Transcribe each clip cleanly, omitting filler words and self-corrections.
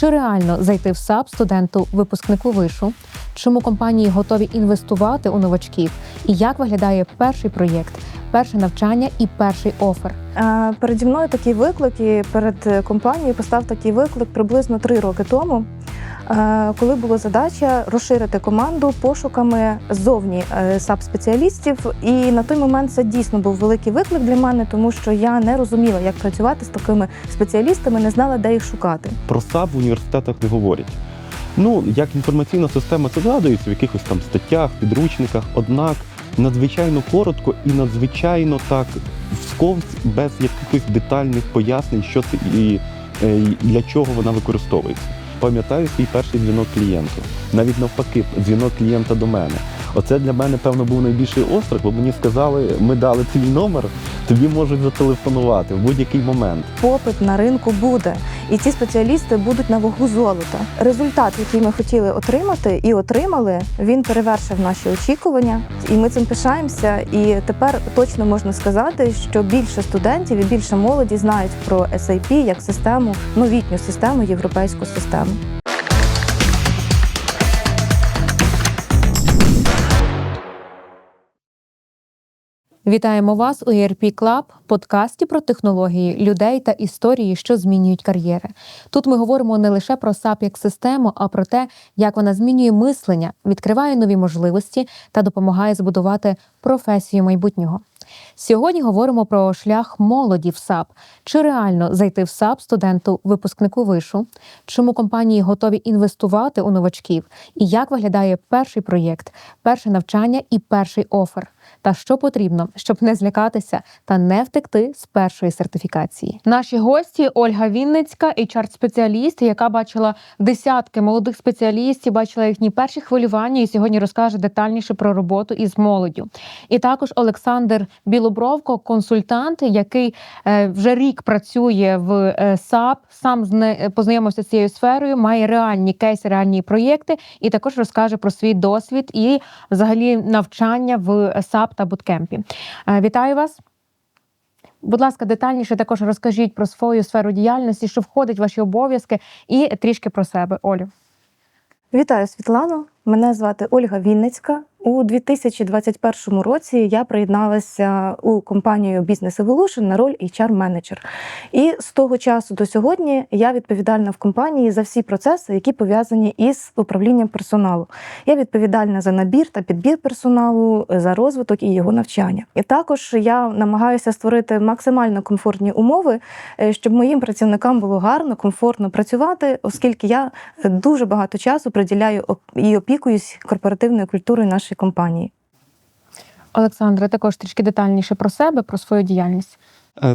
Чи реально зайти в САП студенту-випускнику вишу? Чому компанії готові інвестувати у новачків? І як виглядає перший проєкт, перше навчання і перший офер? Переді мною такий виклик, і перед компанією постав такий виклик приблизно 3 роки тому, коли була задача розширити команду пошуками ззовні САП-спеціалістів. І на той момент це дійсно був великий виклик для мене, тому що я не розуміла, як працювати з такими спеціалістами, не знала, де їх шукати. Про САП в університетах не говорять. Як інформаційна система це згадується в якихось там статтях, підручниках, однак надзвичайно коротко і надзвичайно так вскользь, без якихось детальних пояснень, що це і для чого вона використовується. Пам'ятаю свій перший дзвінок клієнту. Навіть навпаки, дзвінок клієнта до мене. Оце для мене, певно, був найбільший острах, бо мені сказали, ми дали твій номер, тобі можуть зателефонувати в будь-який момент. Попит на ринку буде, і ці спеціалісти будуть на вагу золота. Результат, який ми хотіли отримати і отримали, він перевершив наші очікування. І ми цим пишаємося. І тепер точно можна сказати, що більше студентів і більше молоді знають про SAP як систему, новітню систему, європейську систему. Вітаємо вас у ERP Club, подкасті про технології, людей та історії, що змінюють кар'єри. Тут ми говоримо не лише про SAP як систему, а про те, як вона змінює мислення, відкриває нові можливості та допомагає збудувати професію майбутнього. Сьогодні говоримо про шлях молоді в САП. Чи реально зайти в САП студенту-випускнику вишу? Чому компанії готові інвестувати у новачків? І як виглядає перший проєкт, перше навчання і перший офер? Та що потрібно, щоб не злякатися та не втекти з першої сертифікації? Наші гості – Ольга Вінницька, HR-спеціаліст, яка бачила десятки молодих спеціалістів, бачила їхні перші хвилювання і сьогодні розкаже детальніше про роботу із молоддю. І також Олександр Білобровко, консультант, який вже рік працює в САП, сам познайомився з цією сферою, має реальні кейси, реальні проєкти і також розкаже про свій досвід і взагалі навчання в САП та буткемпі. Вітаю вас. Будь ласка, детальніше також розкажіть про свою сферу діяльності, що входить в ваші обов'язки, і трішки про себе, Олю. Вітаю, Світлано. Мене звати Ольга Вінницька. У 2021 році я приєдналася у компанію Business Evolution на роль HR-менеджер. І з того часу до сьогодні я відповідальна в компанії за всі процеси, які пов'язані із управлінням персоналу. Я відповідальна за набір та підбір персоналу, за розвиток і його навчання. І також я намагаюся створити максимально комфортні умови, щоб моїм працівникам було гарно, комфортно працювати, оскільки я дуже багато часу приділяю і опікуюсь корпоративною культурою нашої компанії. Олександре, також трішки детальніше про себе, про свою діяльність.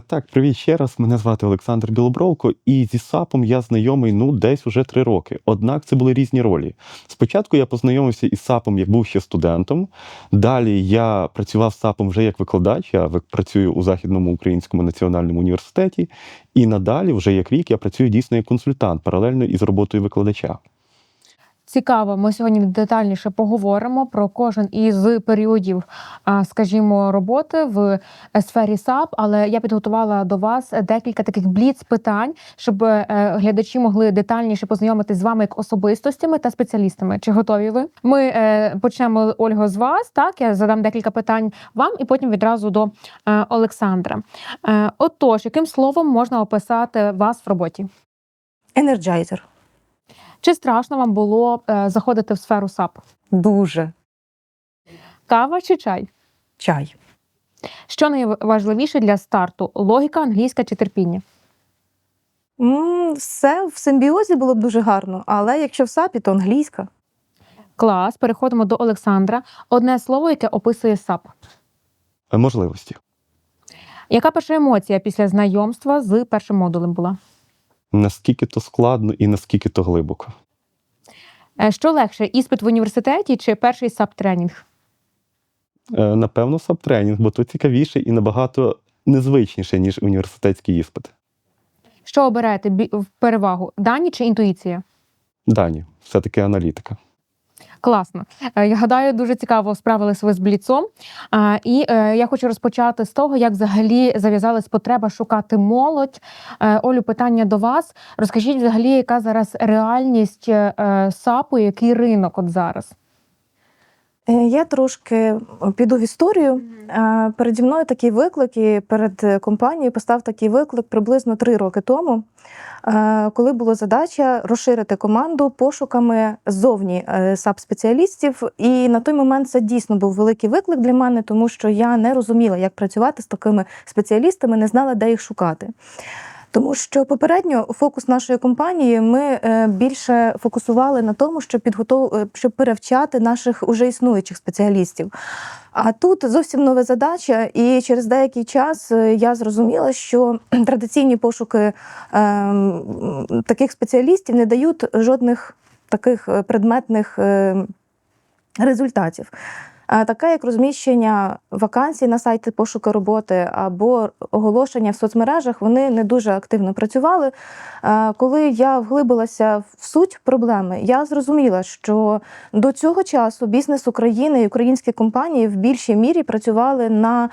Так, привіт ще раз. Мене звати Олександр Білобровко, і зі САПом я знайомий, десь уже 3 роки. Однак це були різні ролі. Спочатку я познайомився із САПом, як був ще студентом. Далі я працював з САПом вже як викладач. Я працюю у Західному Українському національному університеті. І надалі, вже як рік, я працюю дійсно як консультант, паралельно із роботою викладача. Цікаво, ми сьогодні детальніше поговоримо про кожен із періодів, скажімо, роботи в сфері САП, але я підготувала до вас декілька таких бліц-питань, щоб глядачі могли детальніше познайомитись з вами як особистостями та спеціалістами. Чи готові ви? Ми почнемо, Ольго, з вас, так? Я задам декілька питань вам і потім відразу до Олександра. Отож, яким словом можна описати вас в роботі? Енерджайзер. Чи страшно вам було заходити в сферу САП? Дуже. Кава чи чай? Чай. Що найважливіше для старту? Логіка, англійська чи терпіння? Все в симбіозі було б дуже гарно, але якщо в САПі, то англійська. Клас. Переходимо до Олександра. Одне слово, яке описує САП. Можливості. Яка перша емоція після знайомства з першим модулем була? Наскільки то складно і наскільки то глибоко. Що легше, іспит в університеті чи перший САП-тренінг? Напевно, САП-тренінг, бо то цікавіше і набагато незвичніше, ніж університетський іспит. Що обираєте в перевагу? Дані чи інтуїція? Дані. Все-таки аналітика. Класно. Я гадаю, дуже цікаво справилися ви з Бліцом. І я хочу розпочати з того, як взагалі зав'язалась потреба шукати молодь. Олю, питання до вас. Розкажіть взагалі, яка зараз реальність САПу, який ринок от зараз? Я трошки піду в історію. Переді мною такий виклик, і перед компанією постав такий виклик приблизно 3 роки тому, коли була задача розширити команду пошуками ззовні САП-спеціалістів. І на той момент це дійсно був великий виклик для мене, тому що я не розуміла, як працювати з такими спеціалістами, не знала, де їх шукати. Тому що попередньо фокус нашої компанії ми більше фокусували на тому, щоб перевчати наших уже існуючих спеціалістів. А тут зовсім нова задача, і через деякий час я зрозуміла, що традиційні пошуки таких спеціалістів не дають жодних таких предметних результатів. Таке як розміщення вакансій на сайті пошуку роботи або оголошення в соцмережах, вони не дуже активно працювали. Коли я вглибилася в суть проблеми, я зрозуміла, що до цього часу бізнес України і українські компанії в більшій мірі працювали на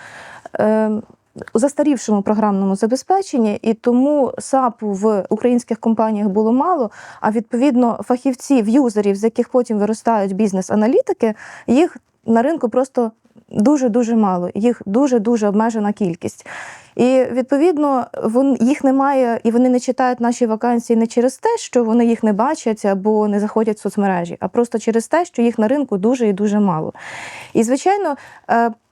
застарівшому програмному забезпеченні, і тому САПу в українських компаніях було мало, а відповідно фахівців, юзерів, з яких потім виростають бізнес-аналітики, їх на ринку просто дуже-дуже мало, їх дуже-дуже обмежена кількість. І, відповідно, їх немає, і вони не читають наші вакансії не через те, що вони їх не бачать або не заходять в соцмережі, а просто через те, що їх на ринку дуже і дуже мало. І, звичайно,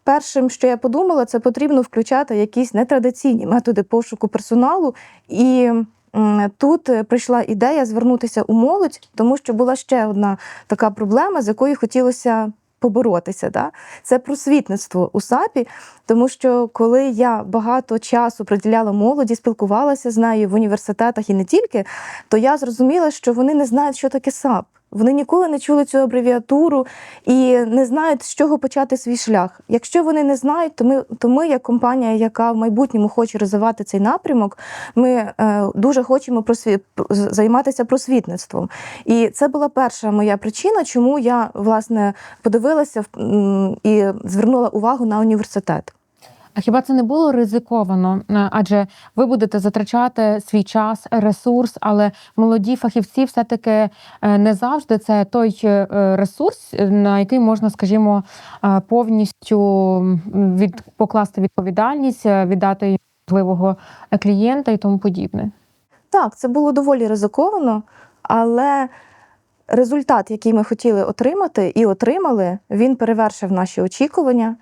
першим, що я подумала, це потрібно включати якісь нетрадиційні методи пошуку персоналу. І тут прийшла ідея звернутися у молодь, тому що була ще одна така проблема, з якою хотілося поборотися. Да? Це просвітництво у САПі, тому що коли я багато часу приділяла молоді, спілкувалася з нею в університетах і не тільки, то я зрозуміла, що вони не знають, що таке САП. Вони ніколи не чули цю абревіатуру і не знають, з чого почати свій шлях. Якщо вони не знають, то ми як компанія, яка в майбутньому хоче розвивати цей напрямок, ми дуже хочемо займатися просвітництвом. І це була перша моя причина, чому я, власне, подивилася і звернула увагу на університет. А хіба це не було ризиковано? Адже ви будете затрачати свій час, ресурс, але молоді фахівці все-таки не завжди це той ресурс, на який можна, скажімо, повністю покласти відповідальність, віддати можливого клієнта і тому подібне. Так, це було доволі ризиковано, але результат, який ми хотіли отримати і отримали, він перевершив наші очікування.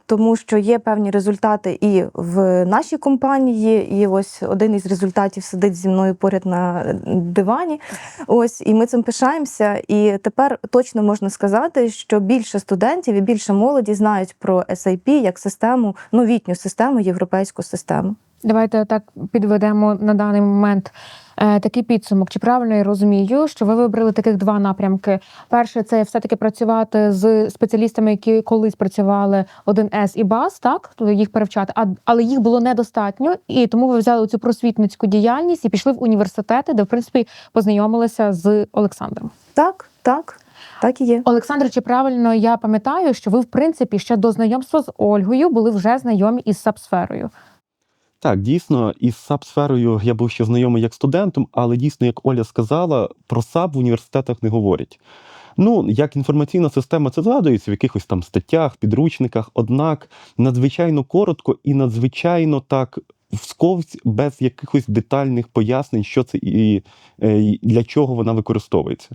Тому що є певні результати і в нашій компанії, і ось один із результатів сидить зі мною поряд на дивані. Ось, і ми цим пишаємося. І тепер точно можна сказати, що більше студентів і більше молоді знають про SAP як систему, новітню систему, європейську систему. Давайте так підведемо на даний момент такий підсумок. Чи правильно я розумію, що ви вибрали таких 2 напрямки? Перше, це все-таки працювати з спеціалістами, які колись працювали 1С і БАС, так? Їх перевчати, але їх було недостатньо, і тому ви взяли цю просвітницьку діяльність і пішли в університети, де, в принципі, познайомилися з Олександром. Так і є. Олександр, чи правильно я пам'ятаю, що ви, в принципі, ще до знайомства з Ольгою були вже знайомі із САП-сферою? Так, дійсно, із САП-сферою я був ще знайомий як студентом, але дійсно, як Оля сказала, про САП в університетах не говорять. Як інформаційна система це згадується в якихось там статтях, підручниках, однак надзвичайно коротко і надзвичайно так вскользь, без якихось детальних пояснень, що це і для чого вона використовується.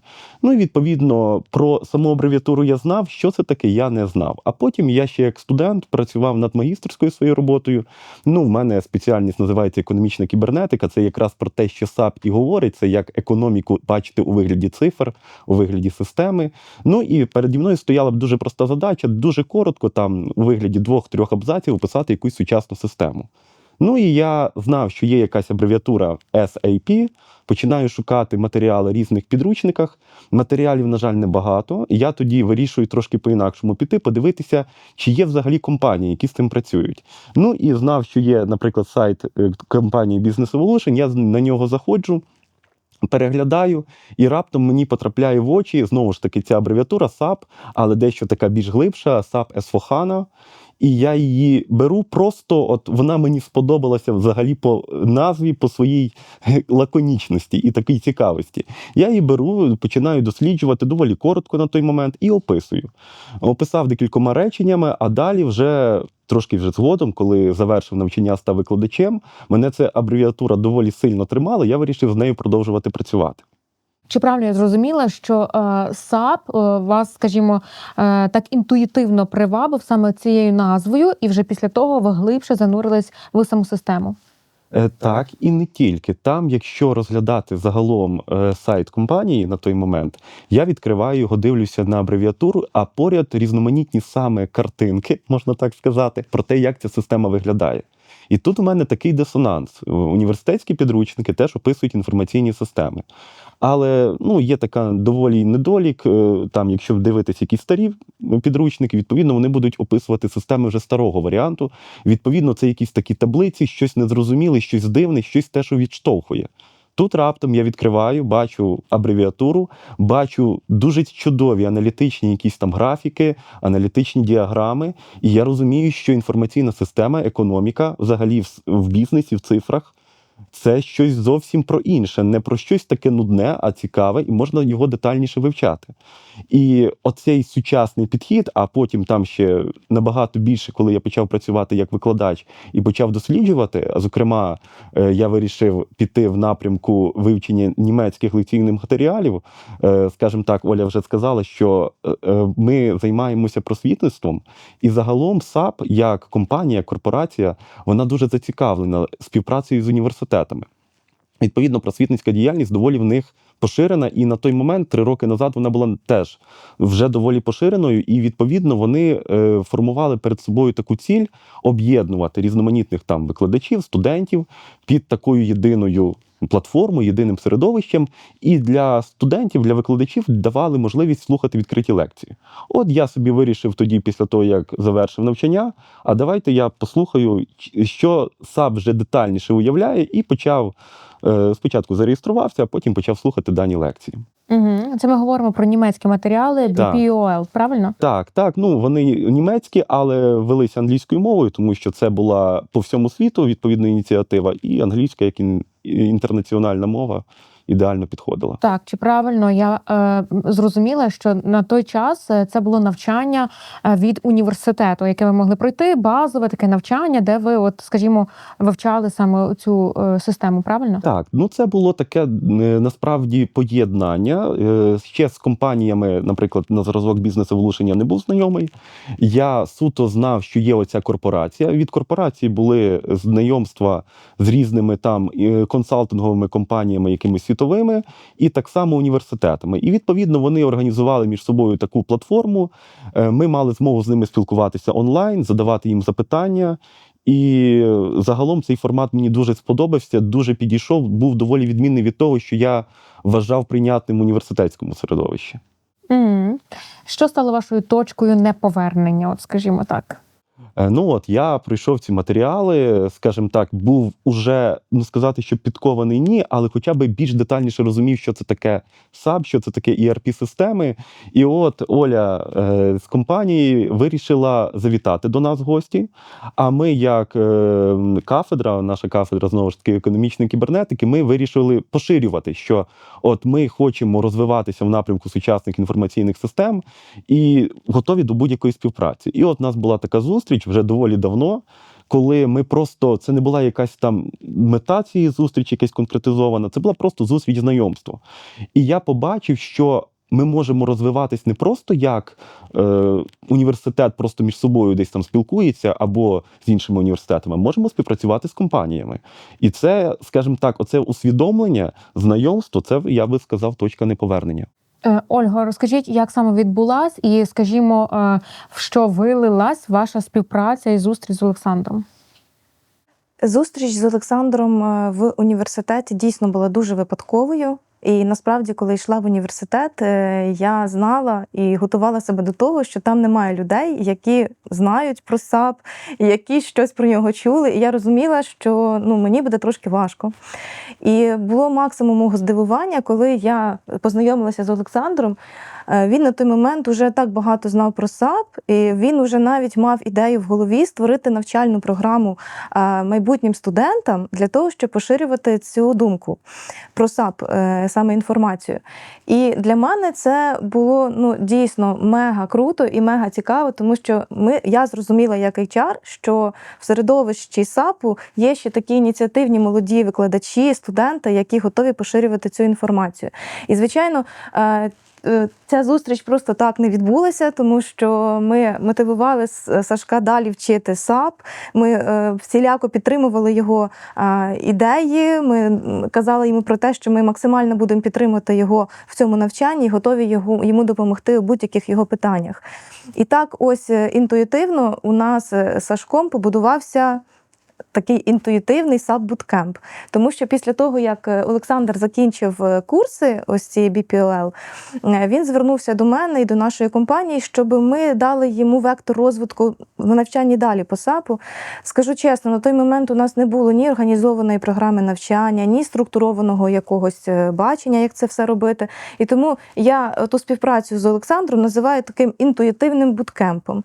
І відповідно про саму абревіатуру я знав, що це таке, я не знав. А потім я ще як студент працював над магістерською своєю роботою. В мене спеціальність називається економічна кібернетика. Це якраз про те, що САП і говорить, це як економіку бачити у вигляді цифр, у вигляді системи. І переді мною стояла б дуже проста задача, дуже коротко, там у вигляді 2-3 абзаців описати якусь сучасну систему. І я знав, що є якась абревіатура SAP, починаю шукати матеріали в різних підручниках. Матеріалів, на жаль, небагато. І я тоді вирішую трошки по-інакшому піти, подивитися, чи є взагалі компанії, які з цим працюють. І знав, що є, наприклад, сайт компанії Business Evolution, я на нього заходжу, переглядаю, і раптом мені потрапляє в очі, знову ж таки, ця абревіатура SAP, але дещо така більш глибша, SAP S/4HANA. І я її беру просто, от вона мені сподобалася взагалі по назві, по своїй лаконічності і такій цікавості. Я її беру, починаю досліджувати доволі коротко на той момент і описую. Описав декількома реченнями, а далі вже трошки згодом, коли завершив навчання, став викладачем, мене ця абревіатура доволі сильно тримала, я вирішив з нею продовжувати працювати. Чи правильно я зрозуміла, що SAP вас, скажімо, так інтуїтивно привабив саме цією назвою, і вже після того ви глибше занурились в саму систему? Так, і не тільки. Там, якщо розглядати загалом сайт компанії на той момент, я відкриваю його, дивлюся на абревіатуру, а поряд різноманітні саме картинки, можна так сказати, про те, як ця система виглядає. І тут у мене такий дисонанс. Університетські підручники теж описують інформаційні системи. Але є така доволі недолік, там, якщо дивитися якісь старі підручники, відповідно, вони будуть описувати системи вже старого варіанту. Відповідно, це якісь такі таблиці, щось незрозуміле, щось дивне, щось те, що відштовхує. Тут раптом я відкриваю, бачу абревіатуру, бачу дуже чудові аналітичні якісь там графіки, аналітичні діаграми, і я розумію, що інформаційна система, економіка, взагалі в бізнесі, в цифрах, це щось зовсім про інше, не про щось таке нудне, а цікаве, і можна його детальніше вивчати. І оцей сучасний підхід, а потім там ще набагато більше, коли я почав працювати як викладач і почав досліджувати, а зокрема, я вирішив піти в напрямку вивчення німецьких лекційних матеріалів. Скажімо так, Оля вже сказала, що ми займаємося просвітництвом, і загалом SAP, як компанія, як корпорація, вона дуже зацікавлена співпрацею з університетами. Відповідно, просвітницька діяльність доволі в них поширена, і на той момент, 3 роки назад, вона була теж вже доволі поширеною, і, відповідно, вони формували перед собою таку ціль об'єднувати різноманітних там викладачів, студентів під такою єдиною платформою, єдиним середовищем, і для студентів, для викладачів давали можливість слухати відкриті лекції. От я собі вирішив тоді, після того, як завершив навчання, а давайте я послухаю, що SAP вже детальніше уявляє, і почав, спочатку зареєструвався, а потім почав слухати дані лекції. Угу. Це ми говоримо про німецькі матеріали, BPOL, правильно? Так. Вони німецькі, але велися англійською мовою, тому що це була по всьому світу відповідна ініціатива, і англійська, як інтернаціональна мова, ідеально підходила. Так, чи правильно я зрозуміла, що на той час це було навчання від університету, яке ви могли пройти, базове таке навчання, де ви, от, скажімо, вивчали саме цю систему, правильно? Так, це було таке насправді поєднання. Ще з компаніями, наприклад, на зразок Business Evolution я не був знайомий. Я суто знав, що є оця корпорація. Від корпорації були знайомства з різними там консалтинговими компаніями, якимись світовими, і так само університетами. І, відповідно, вони організували між собою таку платформу. Ми мали змогу з ними спілкуватися онлайн, задавати їм запитання. І загалом цей формат мені дуже сподобався, дуже підійшов, був доволі відмінний від того, що я вважав прийнятним в університетському середовищі. Що стало вашою точкою неповернення, от скажімо так? Я пройшов ці матеріали, скажімо так, був уже, сказати, що підкований ні, але хоча б більш детальніше розумів, що це таке SAP, що це таке ERP-системи. І от Оля з компанії вирішила завітати до нас в гості, а ми як кафедра, наша кафедра, знову ж таки, економічної кібернетики, ми вирішили поширювати, що от ми хочемо розвиватися в напрямку сучасних інформаційних систем і готові до будь-якої співпраці. І от у нас була така зустріч вже доволі давно, коли ми просто, це не була якась там мета цієї зустрічі, якась конкретизована, це була просто зустріч знайомства. І я побачив, що ми можемо розвиватись не просто як університет просто між собою десь там спілкується або з іншими університетами, можемо співпрацювати з компаніями. І це, скажімо так, оце усвідомлення, знайомство, це, я би сказав, точка неповернення. Ольго, розкажіть, як саме відбулась і, скажімо, в що вилилась ваша співпраця і зустріч з Олександром? Зустріч з Олександром в університеті дійсно була дуже випадковою. І насправді, коли йшла в університет, я знала і готувала себе до того, що там немає людей, які знають про САП, які щось про нього чули. І я розуміла, що мені буде трошки важко. І було максимум мого здивування, коли я познайомилася з Олександром. Він на той момент уже так багато знав про САП, і він уже навіть мав ідею в голові створити навчальну програму майбутнім студентам для того, щоб поширювати цю думку про САП, саме інформацію. І для мене це було дійсно мега круто і мега цікаво, тому що я зрозуміла як HR, що в середовищі САПу є ще такі ініціативні молоді викладачі, студенти, які готові поширювати цю інформацію. І, звичайно, ця зустріч просто так не відбулася, тому що ми мотивували Сашка далі вчити САП, ми всіляко підтримували його ідеї, ми казали йому про те, що ми максимально будемо підтримувати його в цьому навчанні і готові йому допомогти у будь-яких його питаннях. І так ось інтуїтивно у нас з Сашком побудувався такий інтуїтивний SAP-буткемп. Тому що після того, як Олександр закінчив курси, ось ці BPLL, він звернувся до мене і до нашої компанії, щоб ми дали йому вектор розвитку в навчанні далі по САПу. Скажу чесно, на той момент у нас не було ні організованої програми навчання, ні структурованого якогось бачення, як це все робити. І тому я ту співпрацю з Олександром називаю таким інтуїтивним буткемпом.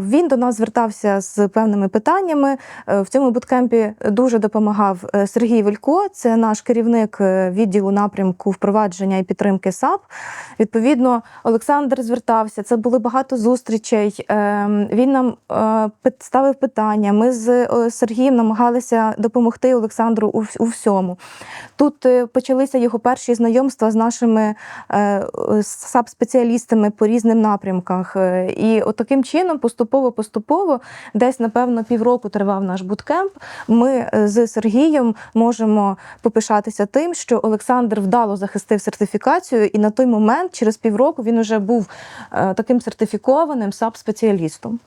Він до нас звертався з певними питаннями. В цьому буткемпі дуже допомагав Сергій Велько, це наш керівник відділу напрямку впровадження і підтримки САП. Відповідно, Олександр звертався, це були багато зустрічей, він нам ставив питання, ми з Сергієм намагалися допомогти Олександру у всьому. Тут почалися його перші знайомства з нашими САП-спеціалістами по різним напрямках. І от таким чином, поступово, десь, напевно, півроку тривав наш буткемп, ми з Сергієм можемо попишатися тим, що Олександр вдало захистив сертифікацію, і на той момент, через півроку, він вже був таким сертифікованим САП-спеціалістом.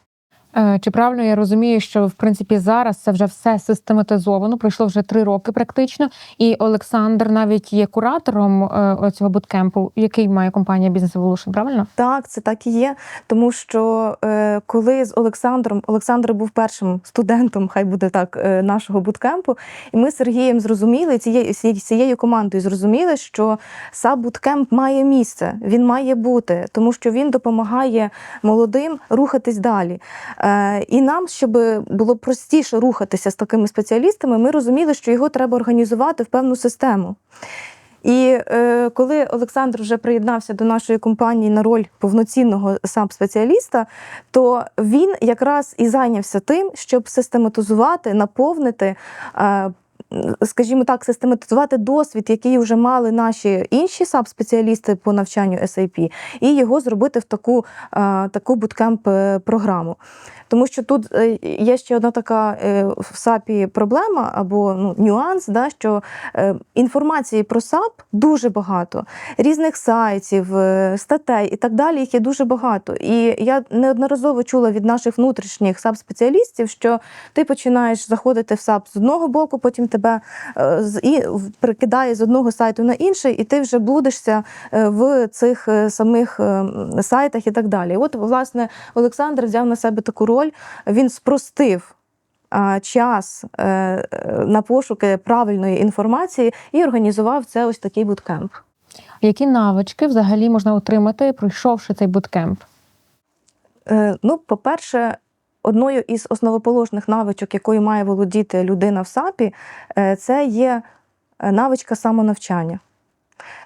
Чи правильно я розумію, що, в принципі, зараз це вже все систематизовано, пройшло вже 3 роки практично, і Олександр навіть є куратором цього буткемпу, який має компанія Business Evolution, правильно? Так, це так і є, тому що коли з Олександр був першим студентом, хай буде так, нашого буткемпу, і ми з Сергієм зрозуміли, цією командою зрозуміли, що SAP-буткемп має місце, він має бути, тому що він допомагає молодим рухатись далі. І нам, щоб було простіше рухатися з такими спеціалістами, ми розуміли, що його треба організувати в певну систему. І коли Олександр вже приєднався до нашої компанії на роль повноцінного SAP-спеціаліста, то він якраз і зайнявся тим, щоб систематизувати, наповнити, скажімо так, систематизувати досвід, який вже мали наші інші SAP-спеціалісти по навчанню SAP, і його зробити в таку буткемп-програму. Тому що тут є ще одна така в САПі проблема або нюанс, що інформації про САП дуже багато, різних сайтів, статей і так далі, їх є дуже багато. І я неодноразово чула від наших внутрішніх САП-спеціалістів, що ти починаєш заходити в САП з одного боку, потім тебе перекидає з одного сайту на інший, і ти вже блудишся в цих самих сайтах і так далі. І от, власне, Олександр взяв на себе таку роль, він спростив час на пошуки правильної інформації і організував це ось такий буткемп. Які навички взагалі можна отримати, пройшовши цей буткемп? По-перше, одною із основоположних навичок, якою має володіти людина в САПі, це є навичка самонавчання.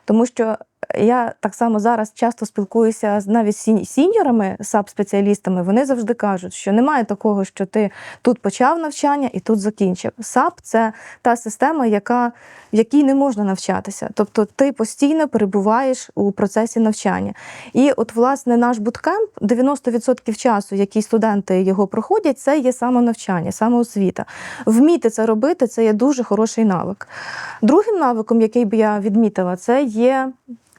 Тому що я так само зараз часто спілкуюся навіть з сіньорами, САП-спеціалістами, вони завжди кажуть, що немає такого, що ти тут почав навчання і тут закінчив. САП – це та система, в якій не можна навчатися. Тобто ти постійно перебуваєш у процесі навчання. І от, власне, наш буткемп, 90% часу, які студенти його проходять, це є самонавчання, самоосвіта. Вміти це робити – це є дуже хороший навик. Другим навиком, який би я відмітила, це є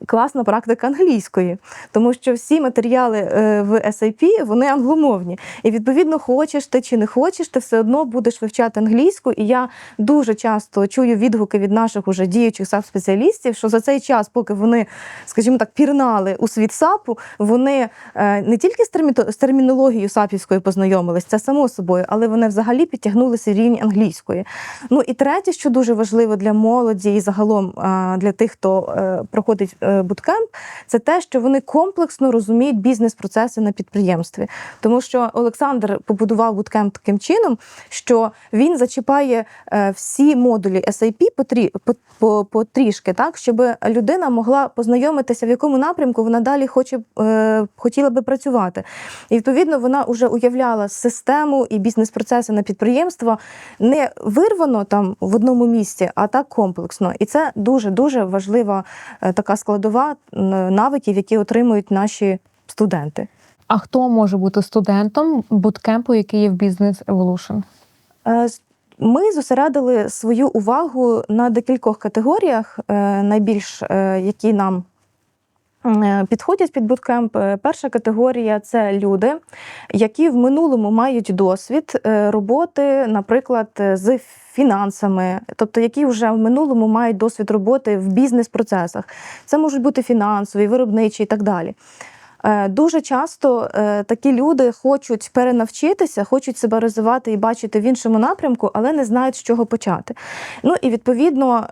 класна практика англійської, тому що всі матеріали в SAP, вони англомовні. І, відповідно, хочеш ти чи не хочеш, ти все одно будеш вивчати англійську. І я дуже часто чую відгуки від наших уже діючих SAP-спеціалістів, що за цей час, поки вони, скажімо так, пірнали у світ SAP, вони не тільки з термінологією SAP-івською познайомились, це само собою, але вони взагалі підтягнулися в рівні англійської. Ну і третє, що дуже важливо для молоді і загалом для тих, хто проходить буткемп, це те, що вони комплексно розуміють бізнес-процеси на підприємстві. Тому що Олександр побудував буткемп таким чином, що він зачіпає всі модулі SAP потрішки, так, щоб людина могла познайомитися, в якому напрямку вона далі хотіла би працювати. І, відповідно, вона вже уявляла систему і бізнес-процеси на підприємства не вирвано там в одному місці, а так комплексно. І це дуже-дуже важлива така складова навиків, які отримують наші студенти. А хто може бути студентом буткемпу, який є в Business Evolution? Ми зосередили свою увагу на декількох категоріях, найбільш які нам підходять під буткемп. Перша категорія – це люди, які в минулому мають досвід роботи, наприклад, з фінансами, тобто які вже в минулому мають досвід роботи в бізнес-процесах. Це можуть бути фінансові, виробничі і так далі. Дуже часто такі люди хочуть перенавчитися, хочуть себе розвивати і бачити в іншому напрямку, але не знають, з чого почати. Ну і, відповідно,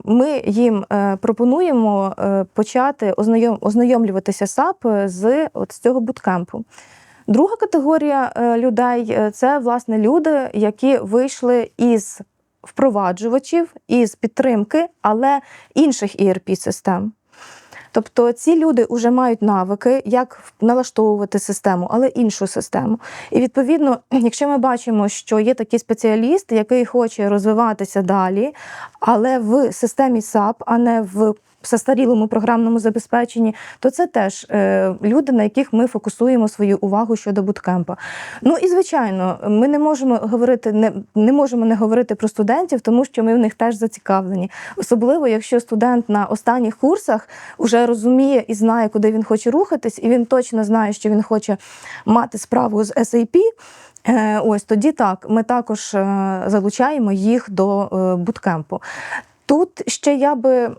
ми їм пропонуємо почати ознайомлюватися SAP з цього буткемпу. Друга категорія людей – це, власне, люди, які вийшли із впроваджувачів, із підтримки, але інших ERP-систем. Тобто ці люди вже мають навики, як налаштовувати систему, але іншу систему. І, відповідно, якщо ми бачимо, що є такий спеціаліст, який хоче розвиватися далі, але в системі SAP, а не в застарілому програмному забезпеченні, то це теж люди, на яких ми фокусуємо свою увагу щодо буткемпа. Ну і, звичайно, ми не можемо не говорити про студентів, тому що ми в них теж зацікавлені. Особливо, якщо студент на останніх курсах вже розуміє і знає, куди він хоче рухатись, і він точно знає, що він хоче мати справу з SAP, ось тоді так, ми також залучаємо їх до буткемпу. Тут ще я би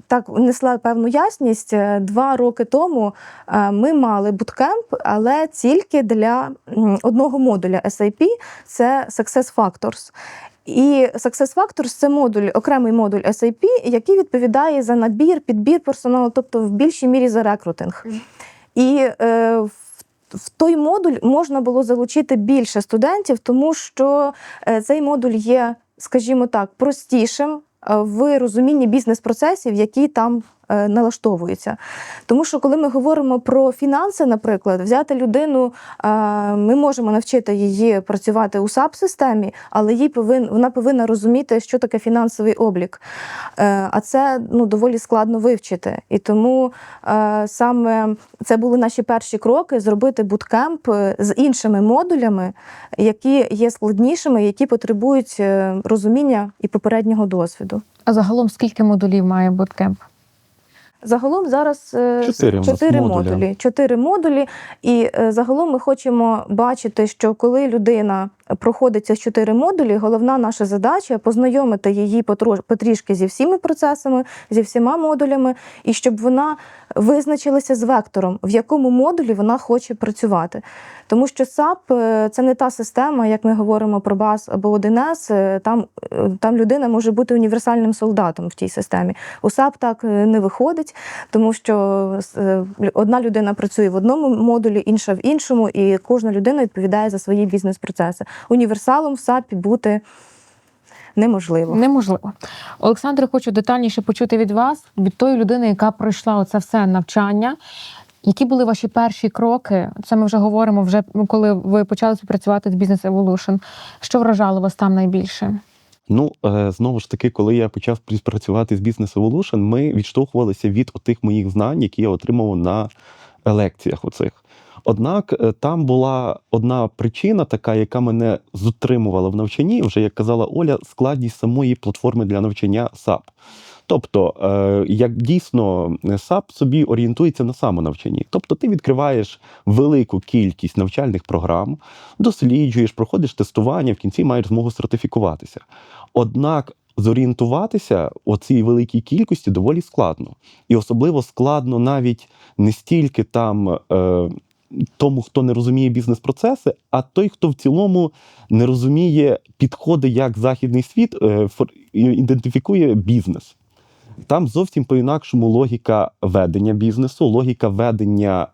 так внесла певну ясність. 2 роки тому ми мали буткемп, але тільки для одного модуля SAP – це SuccessFactors. І SuccessFactors – це окремий модуль SAP, який відповідає за набір, підбір персоналу, тобто в більшій мірі за рекрутинг. І в той модуль можна було залучити більше студентів, тому що цей модуль є, скажімо так, простішим в розумінні бізнес-процесів, які там налаштовуються. Тому що, коли ми говоримо про фінанси, наприклад, взяти людину, ми можемо навчити її працювати у SAP-системі, але вона повинна розуміти, що таке фінансовий облік. А це доволі складно вивчити. І тому саме це були наші перші кроки – зробити буткемп з іншими модулями, які є складнішими, які потребують розуміння і попереднього досвіду. А загалом скільки модулів має буткемп? Загалом зараз 4 модулі. 4 модулі. І загалом ми хочемо бачити, що коли людина проходить ці 4 модулі, головна наша задача – познайомити її потрішки зі всіма процесами, зі всіма модулями, і щоб вона визначилася з вектором, в якому модулі вона хоче працювати. Тому що SAP – це не та система, як ми говоримо про BAS або 1С, там людина може бути універсальним солдатом в тій системі. У SAP так не виходить, тому що одна людина працює в одному модулі, інша в іншому, і кожна людина відповідає за свої бізнес-процеси. Універсалом в SAP бути неможливо. Неможливо. Олександре, хочу детальніше почути від вас, від тої людини, яка пройшла оце все навчання. Які були ваші перші кроки? Це ми вже говоримо, коли ви почали співпрацювати з Business Evolution. Що вражало вас там найбільше? Знову ж таки, коли я почав співпрацювати з Business Evolution, ми відштовхувалися від отих моїх знань, які я отримав на лекціях оцих. Однак там була одна причина така, яка мене затримувала в навчанні, вже як казала Оля, складність самої платформи для навчання SAP. Тобто, як дійсно SAP собі орієнтується на самонавчанні. Тобто ти відкриваєш велику кількість навчальних програм, досліджуєш, проходиш тестування, в кінці маєш змогу сертифікуватися. Однак зорієнтуватися у цій великій кількості доволі складно. І особливо складно навіть не стільки там тому, хто не розуміє бізнес-процеси, а той, хто в цілому не розуміє підходи, як західний світ ідентифікує бізнес. Там зовсім по-інакшому логіка ведення бізнесу, логіка ведення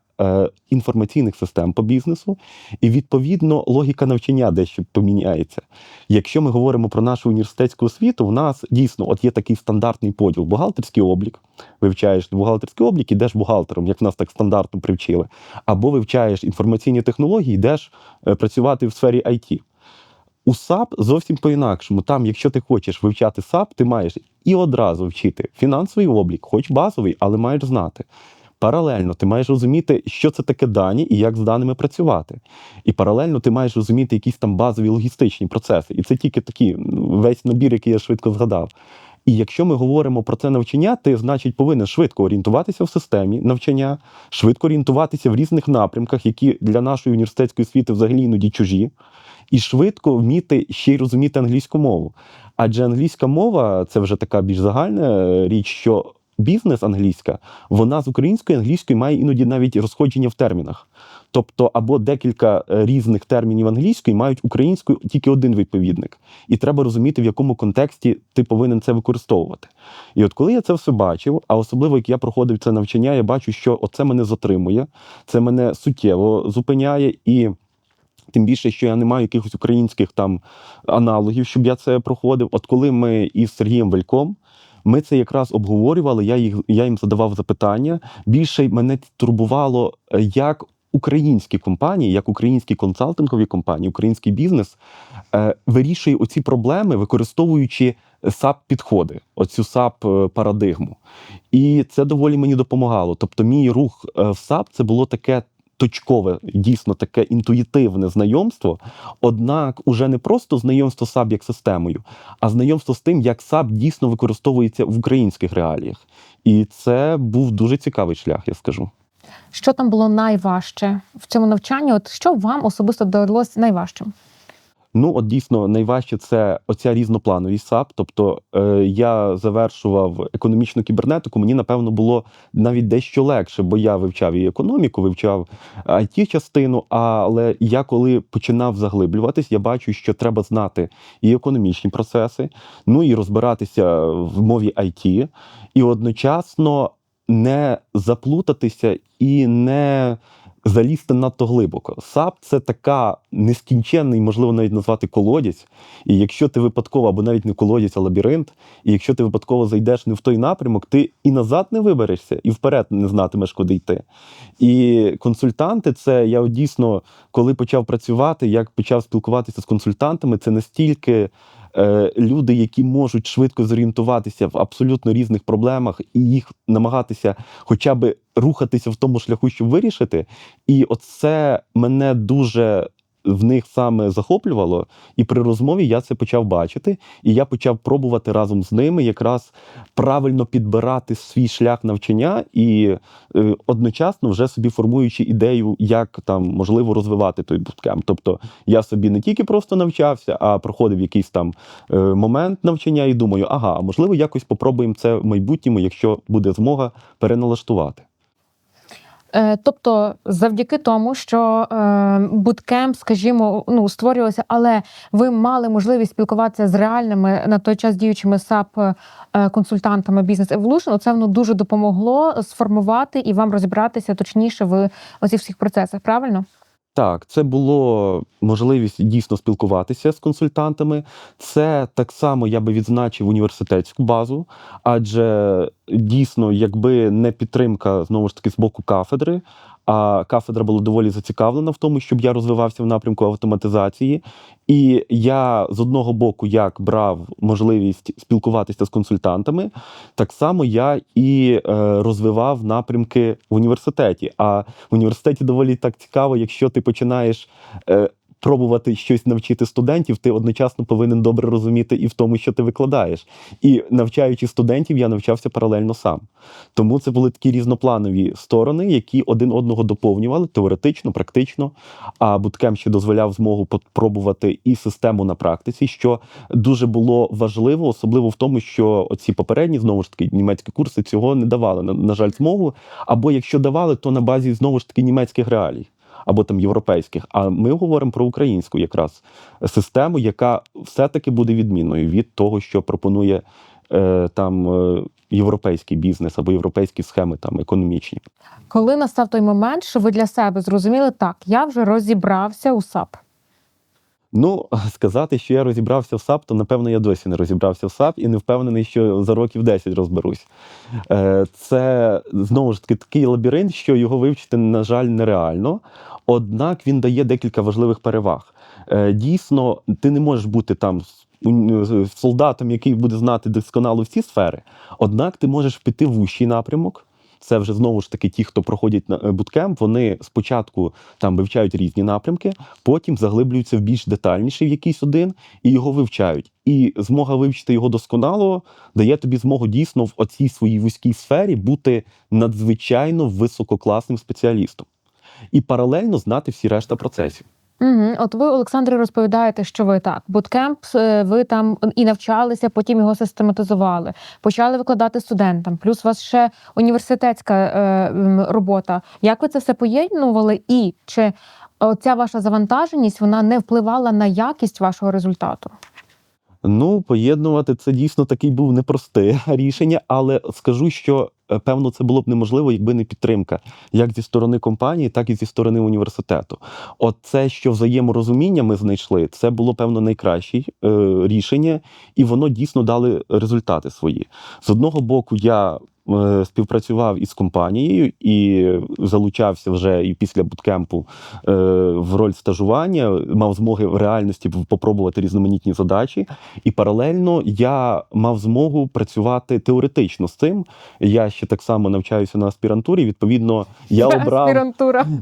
інформаційних систем по бізнесу, і, відповідно, логіка навчання дещо поміняється. Якщо ми говоримо про нашу університетську освіту, в нас дійсно от є такий стандартний поділ. Бухгалтерський облік, вивчаєш бухгалтерський облік, ідеш бухгалтером, як нас так стандартно привчили. Або вивчаєш інформаційні технології, йдеш працювати в сфері IT. У SAP зовсім по-інакшому. Там, якщо ти хочеш вивчати SAP, ти маєш і одразу вчити фінансовий облік, хоч базовий, але маєш знати. Паралельно ти маєш розуміти, що це таке дані і як з даними працювати. І паралельно ти маєш розуміти якісь там базові логістичні процеси. І це тільки такий весь набір, який я швидко згадав. І якщо ми говоримо про це навчання, ти, значить, повинен швидко орієнтуватися в системі навчання, швидко орієнтуватися в різних напрямках, які для нашої університетської освіти взагалі іноді чужі, і швидко вміти ще й розуміти англійську мову. Адже англійська мова – це вже така більш загальна річ, що бізнес англійська, вона з української англійської має іноді навіть розходження в термінах. Тобто, або декілька різних термінів англійської мають українською тільки один відповідник. І треба розуміти, в якому контексті ти повинен це використовувати. І от коли я це все бачив, а особливо, як я проходив це навчання, я бачу, що оце мене затримує, це мене суттєво зупиняє, і тим більше, що я не маю якихось українських там аналогів, щоб я це проходив. От коли ми із Сергієм Вельком, ми це якраз обговорювали, я їм задавав запитання. Більше мене турбувало, як українські компанії, як українські консалтингові компанії, український бізнес вирішує оці проблеми, використовуючи SAP-підходи, оцю SAP-парадигму. І це доволі мені допомагало. Тобто мій рух в SAP – це було таке точкове, дійсно таке інтуїтивне знайомство, однак уже не просто знайомство з SAP як системою, а знайомство з тим, як SAP дійсно використовується в українських реаліях. І це був дуже цікавий шлях, я скажу. Що там було найважче в цьому навчанні? От що вам особисто далося найважчим? Ну, от дійсно, найважче – це оця різноплановість SAP. Тобто я завершував економічну кібернетику, мені, напевно, було навіть дещо легше, бо я вивчав і економіку, вивчав IT-частину, але я коли починав заглиблюватись, я бачу, що треба знати і економічні процеси, ну і розбиратися в мові IT, і одночасно не заплутатися і не залізти надто глибоко. SAP – це така нескінченний, можливо, навіть назвати колодязь, і якщо ти випадково, або навіть не колодязь, а лабіринт, і якщо ти випадково зайдеш не в той напрямок, ти і назад не виберешся, і вперед не знатимеш, куди йти. І консультанти – це, я дійсно, коли почав працювати, як почав спілкуватися з консультантами, це настільки люди, які можуть швидко зорієнтуватися в абсолютно різних проблемах і їх намагатися хоча б рухатися в тому шляху, щоб вирішити. І оце мене дуже в них саме захоплювало, і при розмові я це почав бачити, і я почав пробувати разом з ними якраз правильно підбирати свій шлях навчання і одночасно вже собі формуючи ідею, як там можливо розвивати той буткемп. Тобто я собі не тільки просто навчався, а проходив якийсь там момент навчання і думаю, ага, можливо якось попробуємо це в майбутньому, якщо буде змога, переналаштувати. Тобто, завдяки тому, що буткемп, скажімо, створювався, але ви мали можливість спілкуватися з реальними на той час діючими SAP-консультантами Business Evolution, це воно дуже допомогло сформувати і вам розібратися точніше в оцих всіх процесах, правильно? Так, це було можливість дійсно спілкуватися з консультантами. Це так само я би відзначив університетську базу, адже дійсно, якби не підтримка, знову ж таки, з боку кафедри, а кафедра була доволі зацікавлена в тому, щоб я розвивався в напрямку автоматизації. І я з одного боку як брав можливість спілкуватися з консультантами, так само я і розвивав напрямки в університеті. А в університеті доволі так цікаво, якщо ти починаєш пробувати щось навчити студентів, ти одночасно повинен добре розуміти і в тому, що ти викладаєш. І навчаючи студентів, я навчався паралельно сам. Тому це були такі різнопланові сторони, які один одного доповнювали теоретично, практично. А буткемп ще дозволяв змогу попробувати і систему на практиці, що дуже було важливо, особливо в тому, що оці попередні, знову ж таки, німецькі курси цього не давали, на жаль, змогу. Або якщо давали, то на базі, знову ж таки, німецьких реалій. Або там європейських. А ми говоримо про українську якраз систему, яка все-таки буде відмінною від того, що пропонує європейський бізнес або європейські схеми там економічні. Коли настав той момент, що ви для себе зрозуміли, так, я вже розібрався у САП? Ну, сказати, що я розібрався в САП, то, напевно, я досі не розібрався в САП і не впевнений, що за років 10 розберусь. Це, знову ж таки, такий лабіринт, що його вивчити, на жаль, нереально. Однак він дає декілька важливих переваг. Дійсно, ти не можеш бути там солдатом, який буде знати досконало всі сфери, однак ти можеш піти в вущий напрямок. Це вже, знову ж таки, ті, хто проходять буткемп, вони спочатку там вивчають різні напрямки, потім заглиблюються в більш детальніший в якийсь один і його вивчають. І змога вивчити його досконало дає тобі змогу дійсно в оцій своїй вузькій сфері бути надзвичайно висококласним спеціалістом. І паралельно знати всі решта процесів. Угу. От ви, Олександре, розповідаєте, що ви так, буткемп, ви там і навчалися, потім його систематизували, почали викладати студентам, плюс у вас ще університетська робота. Як ви це все поєднували і чи ця ваша завантаженість, вона не впливала на якість вашого результату? Ну, поєднувати це дійсно такий був непросте рішення, але скажу, що певно це було б неможливо, якби не підтримка як зі сторони компанії, так і зі сторони університету. От це, що взаєморозуміння ми знайшли, це було, певно, найкраще рішення, і воно дійсно дало результати свої. З одного боку, я співпрацював із компанією і залучався вже і після буткемпу в роль стажування, мав змоги в реальності попробувати різноманітні задачі. І паралельно я мав змогу працювати теоретично з цим. Я ще так само навчаюся на аспірантурі, відповідно,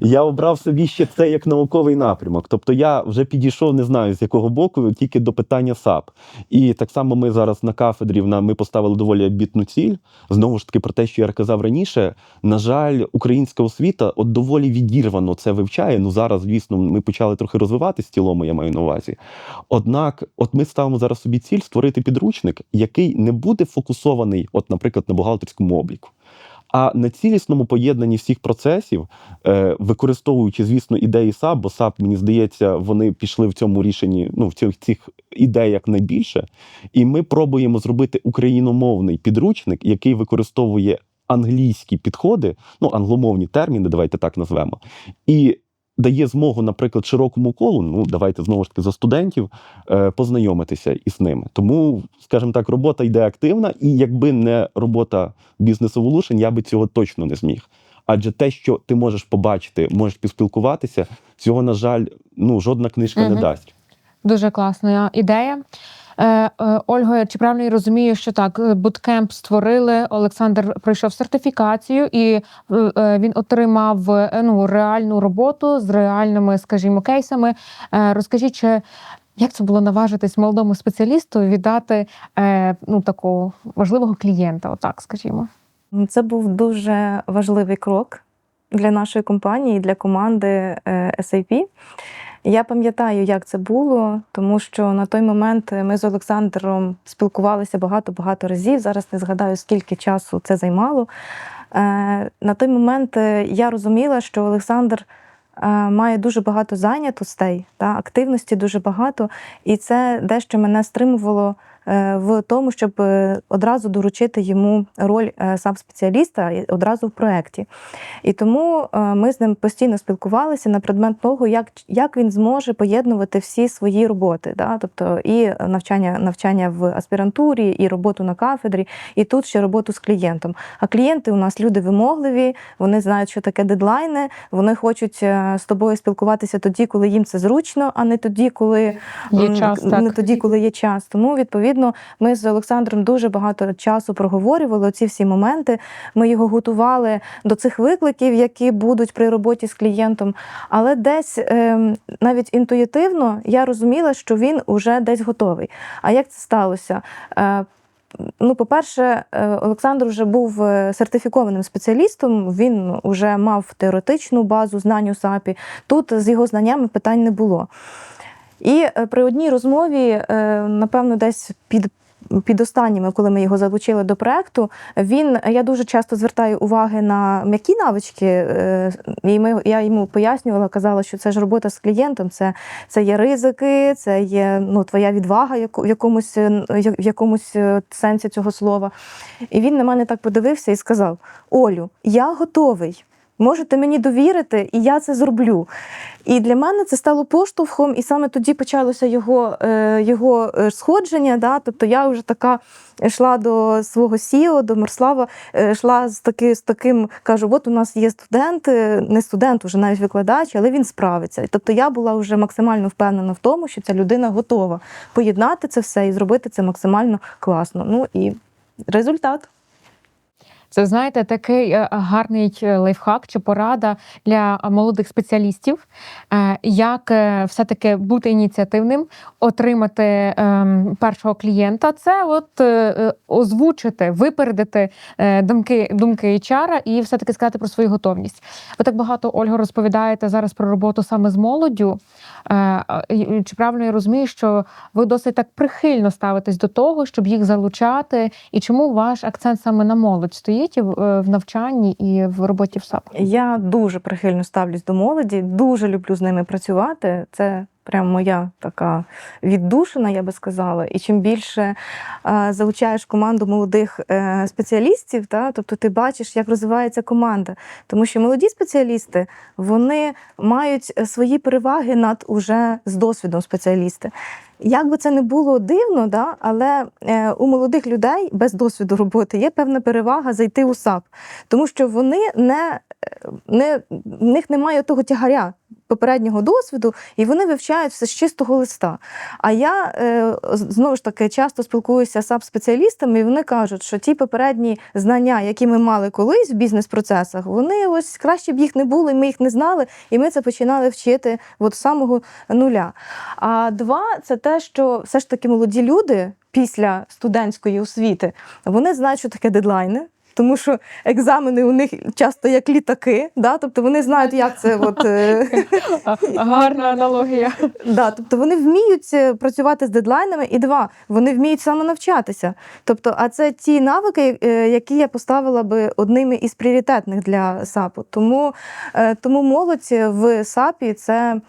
я обрав собі ще це як науковий напрямок. Тобто я вже підійшов, не знаю з якого боку, тільки до питання САП. І так само ми зараз на кафедрі, ми поставили доволі амбітну ціль. Знову ж таки, про те, що я казав раніше, на жаль, українська освіта доволі відірвано це вивчає. Ну, зараз, звісно, ми почали трохи розвиватись в цілому, я маю на увазі. Однак, от ми ставимо зараз собі ціль створити підручник, який не буде фокусований, от, наприклад, на бухгалтерському обліку, а на цілісному поєднанні всіх процесів, використовуючи, звісно, ідеї САП, бо САП, мені здається, вони пішли в цьому рішенні, в цих ідеях найбільше, і ми пробуємо зробити україномовний підручник, який використовує англійські підходи, англомовні терміни, давайте так назвемо, і дає змогу, наприклад, широкому колу, давайте знову ж таки за студентів, познайомитися із ними. Тому, скажімо так, робота йде активна, і якби не робота Business Evolution, я би цього точно не зміг. Адже те, що ти можеш побачити, можеш поспілкуватися, цього, на жаль, жодна книжка не дасть. Дуже класна ідея. Ольга, чи правильно я розумію, що так, буткемп створили, Олександр пройшов сертифікацію і він отримав реальну роботу з реальними, скажімо, кейсами. Розкажіть, як це було наважитись молодому спеціалісту віддати такого важливого клієнта, отак, скажімо? Це був дуже важливий крок для нашої компанії, для команди SAP. Я пам'ятаю, як це було, тому що на той момент ми з Олександром спілкувалися багато-багато разів. Зараз не згадаю, скільки часу це займало. На той момент я розуміла, що Олександр має дуже багато зайнятостей, активності дуже багато, і це дещо мене стримувало в тому, щоб одразу доручити йому роль SAP-спеціаліста одразу в проєкті. І тому ми з ним постійно спілкувалися на предмет того, як він зможе поєднувати всі свої роботи. Да? Тобто і навчання в аспірантурі, і роботу на кафедрі, і тут ще роботу з клієнтом. А клієнти у нас люди вимогливі, вони знають, що таке дедлайни, вони хочуть з тобою спілкуватися тоді, коли їм це зручно, а не тоді, коли є час. не тоді, коли є час. Тому, відповідно, ми з Олександром дуже багато часу проговорювали ці всі моменти. Ми його готували до цих викликів, які будуть при роботі з клієнтом. Але десь навіть інтуїтивно я розуміла, що він уже десь готовий. А як це сталося? Ну, по-перше, Олександр вже був сертифікованим спеціалістом, він вже мав теоретичну базу знань у САПі. Тут з його знаннями питань не було. І при одній розмові, напевно, десь під останніми, коли ми його залучили до проєкту, я дуже часто звертаю уваги на м'які навички, і я йому пояснювала, казала, що це ж робота з клієнтом, це є ризики, це є твоя відвага в якомусь сенсі цього слова. І він на мене так подивився і сказав: «Олю, я готовий. Можете мені довірити, і я це зроблю». І для мене це стало поштовхом, і саме тоді почалося його сходження. Да? Тобто я вже така йшла до свого CEO, до Мирослава, йшла з таким, кажу, от у нас є студент, не студент, вже навіть викладач, але він справиться. Тобто я була вже максимально впевнена в тому, що ця людина готова поєднати це все і зробити це максимально класно. Ну і результат. Це, знаєте, такий гарний лайфхак чи порада для молодих спеціалістів, як все-таки бути ініціативним, отримати першого клієнта. Це озвучити, випередити думки HR і все-таки сказати про свою готовність. Ви так багато, Ольга, розповідаєте зараз про роботу саме з молоддю. Чи правильно я розумію, що ви досить так прихильно ставитесь до того, щоб їх залучати? І чому ваш акцент саме на молодь стоїть в навчанні і в роботі в САП? Я дуже прихильно ставлюсь до молоді, дуже люблю з ними працювати. Це прям моя така віддушина, я би сказала. І чим більше залучаєш команду молодих спеціалістів, тобто ти бачиш, як розвивається команда. Тому що молоді спеціалісти, вони мають свої переваги над уже з досвідом спеціалісти. Як би це не було дивно, але у молодих людей без досвіду роботи є певна перевага зайти у САП. Тому що в них немає того тягаря попереднього досвіду, і вони вивчають все з чистого листа. А я, знову ж таки, часто спілкуюся з САП-спеціалістами, і вони кажуть, що ті попередні знання, які ми мали колись в бізнес-процесах, вони ось краще б їх не було, і ми їх не знали, і ми це починали вчити з самого нуля. А два, це те, що все ж таки молоді люди після студентської освіти, вони знають, що таке дедлайни. Тому що екзамени у них часто як літаки, тобто вони знають, як це. Гарна аналогія. Тобто вони вміють працювати з дедлайнами, і два, вони вміють самонавчатися. Тобто, а це ті навики, які я поставила би одними із пріоритетних для САПу. Тому молодь в САПі – це,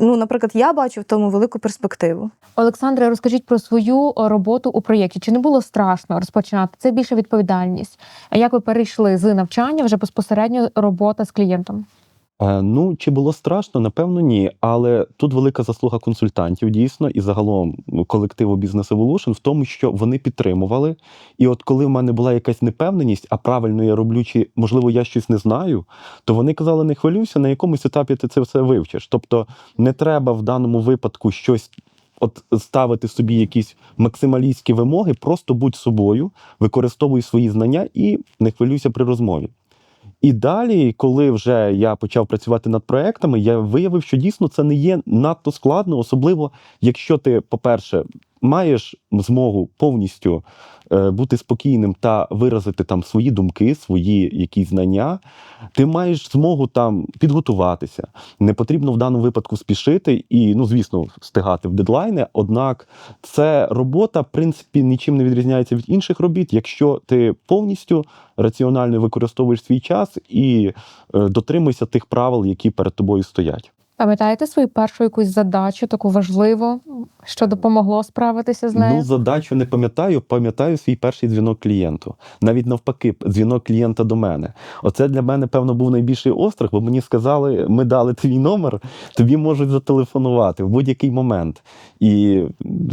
наприклад, я бачу в тому велику перспективу. Олександре, розкажіть про свою роботу у проєкті. Чи не було страшно розпочинати? Це більше відповідальність. А як ви перейшли з навчання вже безпосередньо робота з клієнтом? Чи було страшно? Напевно, ні. Але тут велика заслуга консультантів, дійсно, і загалом колективу Business Evolution в тому, що вони підтримували. І от коли в мене була якась непевненість, а правильно я роблю, чи, можливо, я щось не знаю, то вони казали, не хвилюйся, на якомусь етапі ти це все вивчиш. Тобто не треба в даному випадку щось ставити собі якісь максималістські вимоги, просто будь собою, використовуй свої знання і не хвилюйся при розмові. І далі, коли вже я почав працювати над проектами, я виявив, що дійсно це не є надто складно, особливо якщо ти, по-перше, маєш змогу повністю бути спокійним та виразити там свої думки, свої якісь знання, ти маєш змогу там підготуватися. Не потрібно в даному випадку спішити і, звісно, встигати в дедлайни, однак це робота, в принципі, нічим не відрізняється від інших робіт, якщо ти повністю раціонально використовуєш свій час і дотримуєшся тих правил, які перед тобою стоять. Пам'ятаєте свою першу якусь задачу, таку важливу, що допомогло справитися з нею? Ну, задачу не пам'ятаю, пам'ятаю свій перший дзвінок клієнту. Навіть навпаки, дзвінок клієнта до мене. Оце для мене, певно, був найбільший острах, бо мені сказали, ми дали твій номер, тобі можуть зателефонувати в будь-який момент. І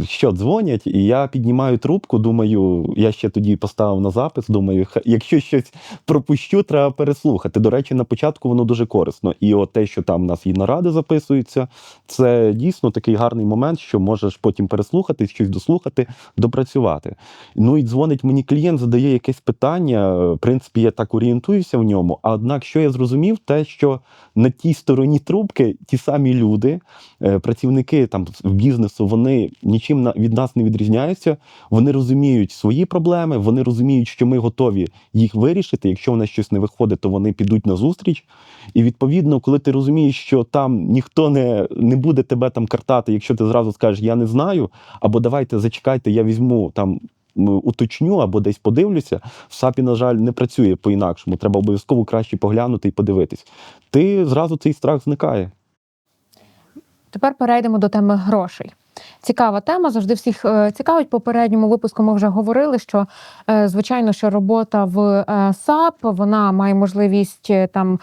що, дзвонять, і я піднімаю трубку, думаю, я ще тоді поставив на запис, думаю, якщо щось пропущу, треба переслухати. До речі, на початку воно дуже корисно. І от те, що там у нас і наради записуються, це дійсно такий гарний момент, що можеш потім переслухати, щось дослухати, допрацювати. Ну і дзвонить мені клієнт, задає якесь питання, в принципі, я так орієнтуюся в ньому, а однак, що я зрозумів, те, що на тій стороні трубки ті самі люди, працівники там бізнесу, вони нічим від нас не відрізняються, вони розуміють свої проблеми, вони розуміють, що ми готові їх вирішити, якщо в нас щось не виходить, то вони підуть на зустріч. І відповідно, коли ти розумієш, що там ніхто не буде тебе там картати, якщо ти зразу скажеш «я не знаю», або «давайте зачекайте, я візьму там уточню або десь подивлюся», в САПі, на жаль, не працює по-інакшому. Треба обов'язково краще поглянути і подивитись. Ти зразу цей страх зникає. Тепер перейдемо до теми грошей. Цікава тема, завжди всіх цікавить. В попередньому випуску ми вже говорили, що, звичайно, що робота в САП, вона має можливість там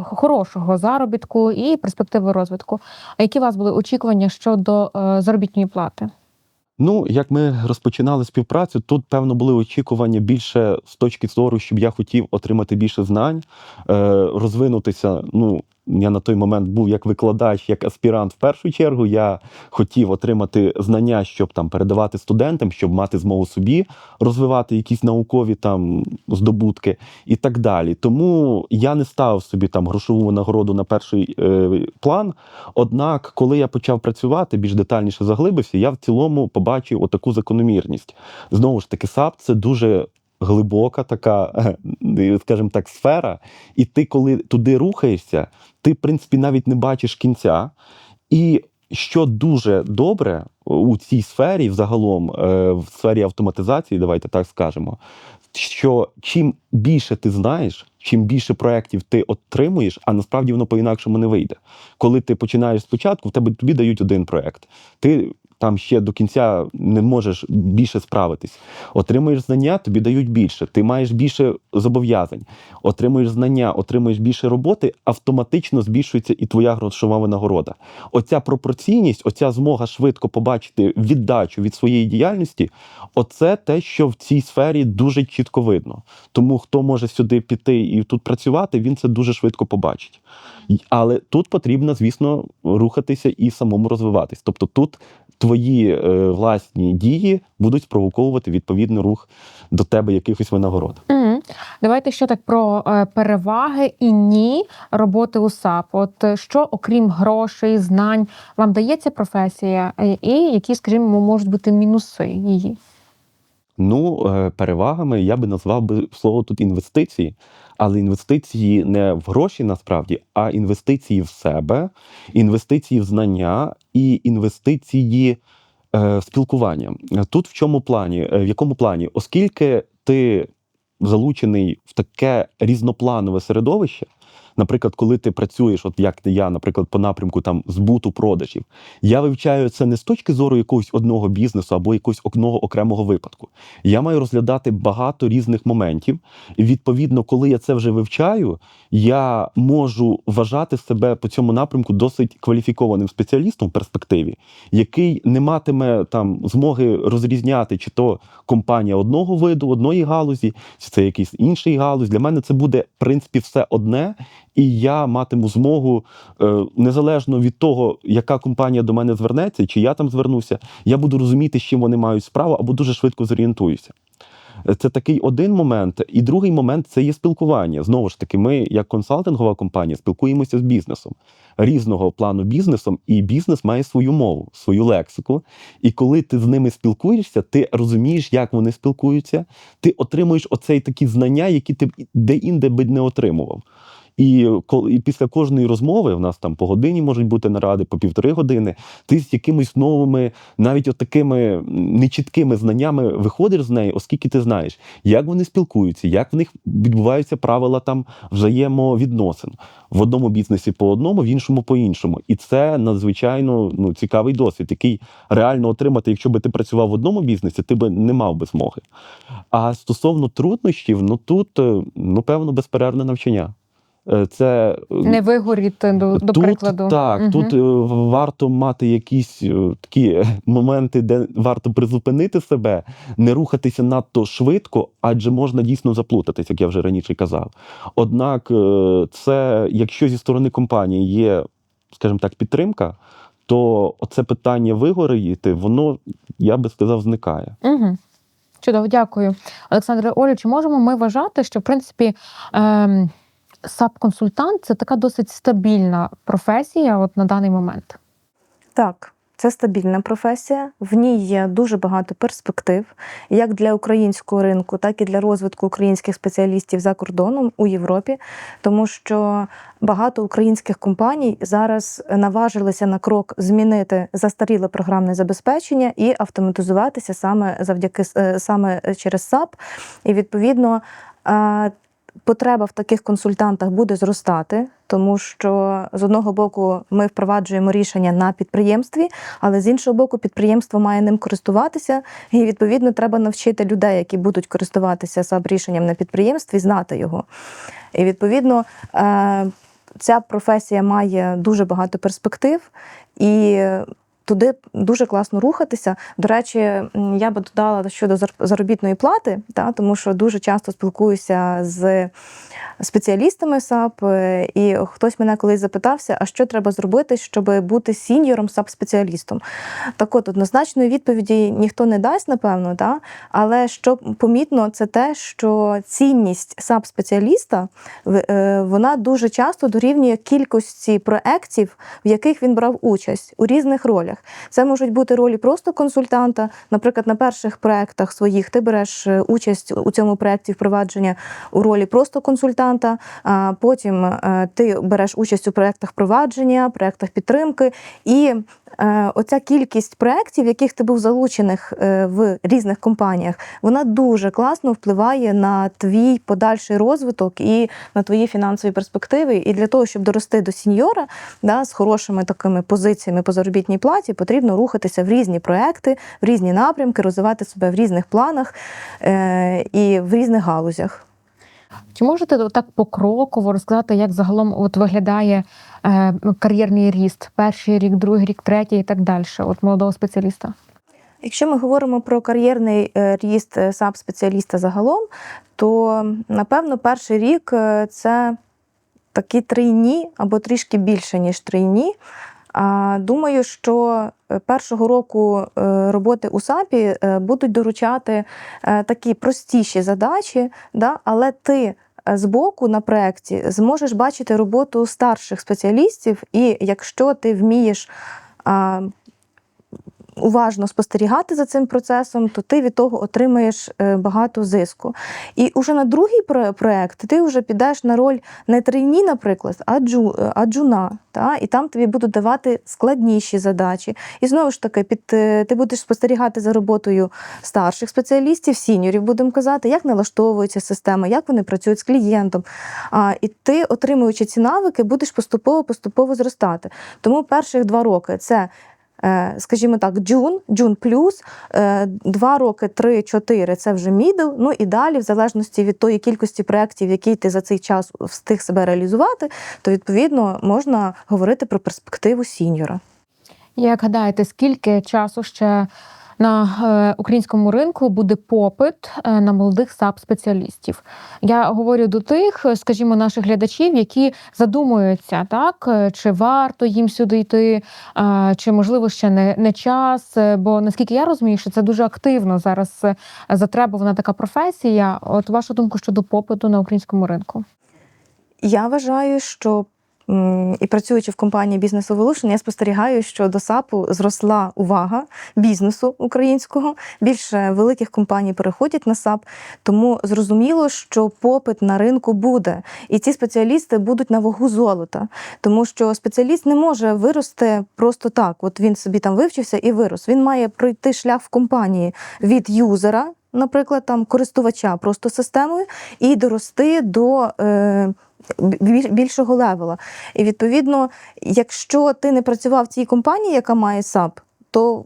хорошого заробітку і перспективи розвитку. А які у вас були очікування щодо заробітної плати? Ну, як ми розпочинали співпрацю, тут, певно, були очікування більше з точки зору, щоб я хотів отримати більше знань, розвинутися. Ну, я на той момент був як викладач, як аспірант в першу чергу. Я хотів отримати знання, щоб там передавати студентам, щоб мати змогу собі розвивати якісь наукові там здобутки і так далі. Тому я не ставив собі там грошову нагороду на перший план. Однак, коли я почав працювати, більш детальніше заглибився, я в цілому побачив отаку закономірність. Знову ж таки, САП – це дуже глибока така, скажімо так, сфера, і ти, коли туди рухаєшся, ти, в принципі, навіть не бачиш кінця. І що дуже добре у цій сфері, взагалом, в сфері автоматизації, давайте так скажемо, що чим більше ти знаєш, чим більше проєктів ти отримуєш, а насправді воно по-інакшому не вийде. Коли ти починаєш спочатку, тобі дають один проєкт. Ти там ще до кінця не можеш більше справитись. Отримуєш знання, тобі дають більше. Ти маєш більше зобов'язань. Отримуєш знання, отримуєш більше роботи, автоматично збільшується і твоя грошова винагорода. Оця пропорційність, оця змога швидко побачити віддачу від своєї діяльності, оце те, що в цій сфері дуже чітко видно. Тому хто може сюди піти і тут працювати, він це дуже швидко побачить. Але тут потрібно, звісно, рухатися і самому розвиватись. Тобто тут твої власні дії будуть спровоковувати відповідний рух до тебе якихось винагород. Давайте ще так про переваги і ні роботи у САП. От що, окрім грошей, знань, вам дається професія і які, скажімо, можуть бути мінуси її? Ну, перевагами я би назвав слово тут інвестиції, але інвестиції не в гроші насправді, а інвестиції в себе, інвестиції в знання і інвестиції в спілкування. Тут в якому плані? Оскільки ти залучений в таке різнопланове середовище, наприклад, коли ти працюєш, от як я, наприклад, по напрямку там збуту продажів, я вивчаю це не з точки зору якогось одного бізнесу або якогось одного окремого випадку. Я маю розглядати багато різних моментів. І відповідно, коли я це вже вивчаю, я можу вважати себе по цьому напрямку досить кваліфікованим спеціалістом в перспективі, який не матиме там змоги розрізняти, чи то компанія одного виду, одної галузі, чи це якийсь інший галузь. Для мене це буде, в принципі, все одне. І я матиму змогу, незалежно від того, яка компанія до мене звернеться, чи я там звернуся, я буду розуміти, з чим вони мають справу, або дуже швидко зорієнтуюся. Це такий один момент. І другий момент – це є спілкування. Знову ж таки, ми, як консалтингова компанія, спілкуємося з бізнесом. Різного плану бізнесом, і бізнес має свою мову, свою лексику. І коли ти з ними спілкуєшся, ти розумієш, як вони спілкуються, ти отримуєш оцей такі знання, які ти де-інде би не отримував. І після кожної розмови, в нас там по годині можуть бути наради, по 1,5 години, ти з якимись новими, навіть от такими нечіткими знаннями виходиш з неї, оскільки ти знаєш, як вони спілкуються, як в них відбуваються правила там взаємовідносин. В одному бізнесі по одному, в іншому по іншому. І це надзвичайно цікавий досвід, який реально отримати, якщо би ти працював в одному бізнесі, ти би не мав би змоги. А стосовно труднощів, тут, певно, безперервне навчання. Це Не вигоріти, до тут, прикладу. Так, тут варто мати якісь такі моменти, де варто призупинити себе, не рухатися надто швидко, адже можна дійсно заплутатись, як я вже раніше казав. Однак, це, якщо зі сторони компанії є, скажімо так, підтримка, то оце питання вигоріти, воно, я би сказав, зникає. Угу. Чудово, дякую. Олександре, Олю, чи можемо ми вважати, що, в принципі, САП-консультант – це така досить стабільна професія от на даний момент? Так, це стабільна професія, в ній є дуже багато перспектив, як для українського ринку, так і для розвитку українських спеціалістів за кордоном у Європі, тому що багато українських компаній зараз наважилися на крок змінити застаріле програмне забезпечення і автоматизуватися саме через САП. І, відповідно, потреба в таких консультантах буде зростати, тому що з одного боку ми впроваджуємо рішення на підприємстві, але з іншого боку підприємство має ним користуватися, і відповідно треба навчити людей, які будуть користуватися САП-рішенням на підприємстві, знати його. І відповідно ця професія має дуже багато перспектив, і туди дуже класно рухатися. До речі, я би додала щодо заробітної плати, тому що дуже часто спілкуюся з спеціалістами САП, і хтось мене колись запитався, а що треба зробити, щоб бути сіньором САП-спеціалістом. Так от, однозначної відповіді ніхто не дасть, напевно, але що помітно, це те, що цінність САП-спеціаліста, вона дуже часто дорівнює кількості проєктів, в яких він брав участь у різних ролях. Це можуть бути ролі просто консультанта. Наприклад, на перших проєктах своїх ти береш участь у цьому проєкті впровадження у ролі просто консультанта, а потім ти береш участь у проєктах впровадження, проєктах підтримки. І оця кількість проєктів, в яких ти був залучених в різних компаніях, вона дуже класно впливає на твій подальший розвиток і на твої фінансові перспективи. І для того, щоб дорости до сеньора, з хорошими такими позиціями по заробітній платі, потрібно рухатися в різні проєкти, в різні напрямки, розвивати себе в різних планах і в різних галузях. Чи можете так покроково розказати, як загалом виглядає кар'єрний ріст? Перший рік, другий рік, третій і так далі, молодого спеціаліста? Якщо ми говоримо про кар'єрний ріст САП-спеціаліста загалом, то, напевно, перший рік – це такі трійні або трішки більше, ніж трійні. Думаю, що першого року роботи у САПі будуть доручати такі простіші задачі, але ти збоку на проєкті зможеш бачити роботу старших спеціалістів, і якщо ти вмієш уважно спостерігати за цим процесом, то ти від того отримаєш багато зиску. І уже на другий проєкт ти вже підеш на роль не трійні, наприклад, а джуна. І там тобі будуть давати складніші задачі. І знову ж таки, ти будеш спостерігати за роботою старших спеціалістів, сіньорів, будемо казати, як налаштовується система, як вони працюють з клієнтом. І ти, отримуючи ці навики, будеш поступово зростати. Тому перших 2 роки – це, скажімо так, джун плюс, 2 роки, 3, 4 – це вже мідл, і далі, в залежності від тої кількості проєктів, які ти за цей час встиг себе реалізувати, то, відповідно, можна говорити про перспективу сіньора. Як гадаєте, скільки часу ще на українському ринку буде попит на молодих САП-спеціалістів? Я говорю до тих, скажімо, наших глядачів, які задумуються, чи варто їм сюди йти, чи, можливо, ще не час, бо, наскільки я розумію, що це дуже активно зараз затребувана така професія. От ваша думка щодо попиту на українському ринку? Я вважаю, що І працюючи в компанії Business Evolution, я спостерігаю, що до САПу зросла увага бізнесу українського. Більше великих компаній переходять на САП, тому зрозуміло, що попит на ринку буде. І ці спеціалісти будуть на вагу золота. Тому що спеціаліст не може вирости просто так. От він собі там вивчився і вирос. Він має пройти шлях в компанії від юзера, наприклад, там користувача просто системою, і дорости до більшого левела. І відповідно, якщо ти не працював в цій компанії, яка має САП, то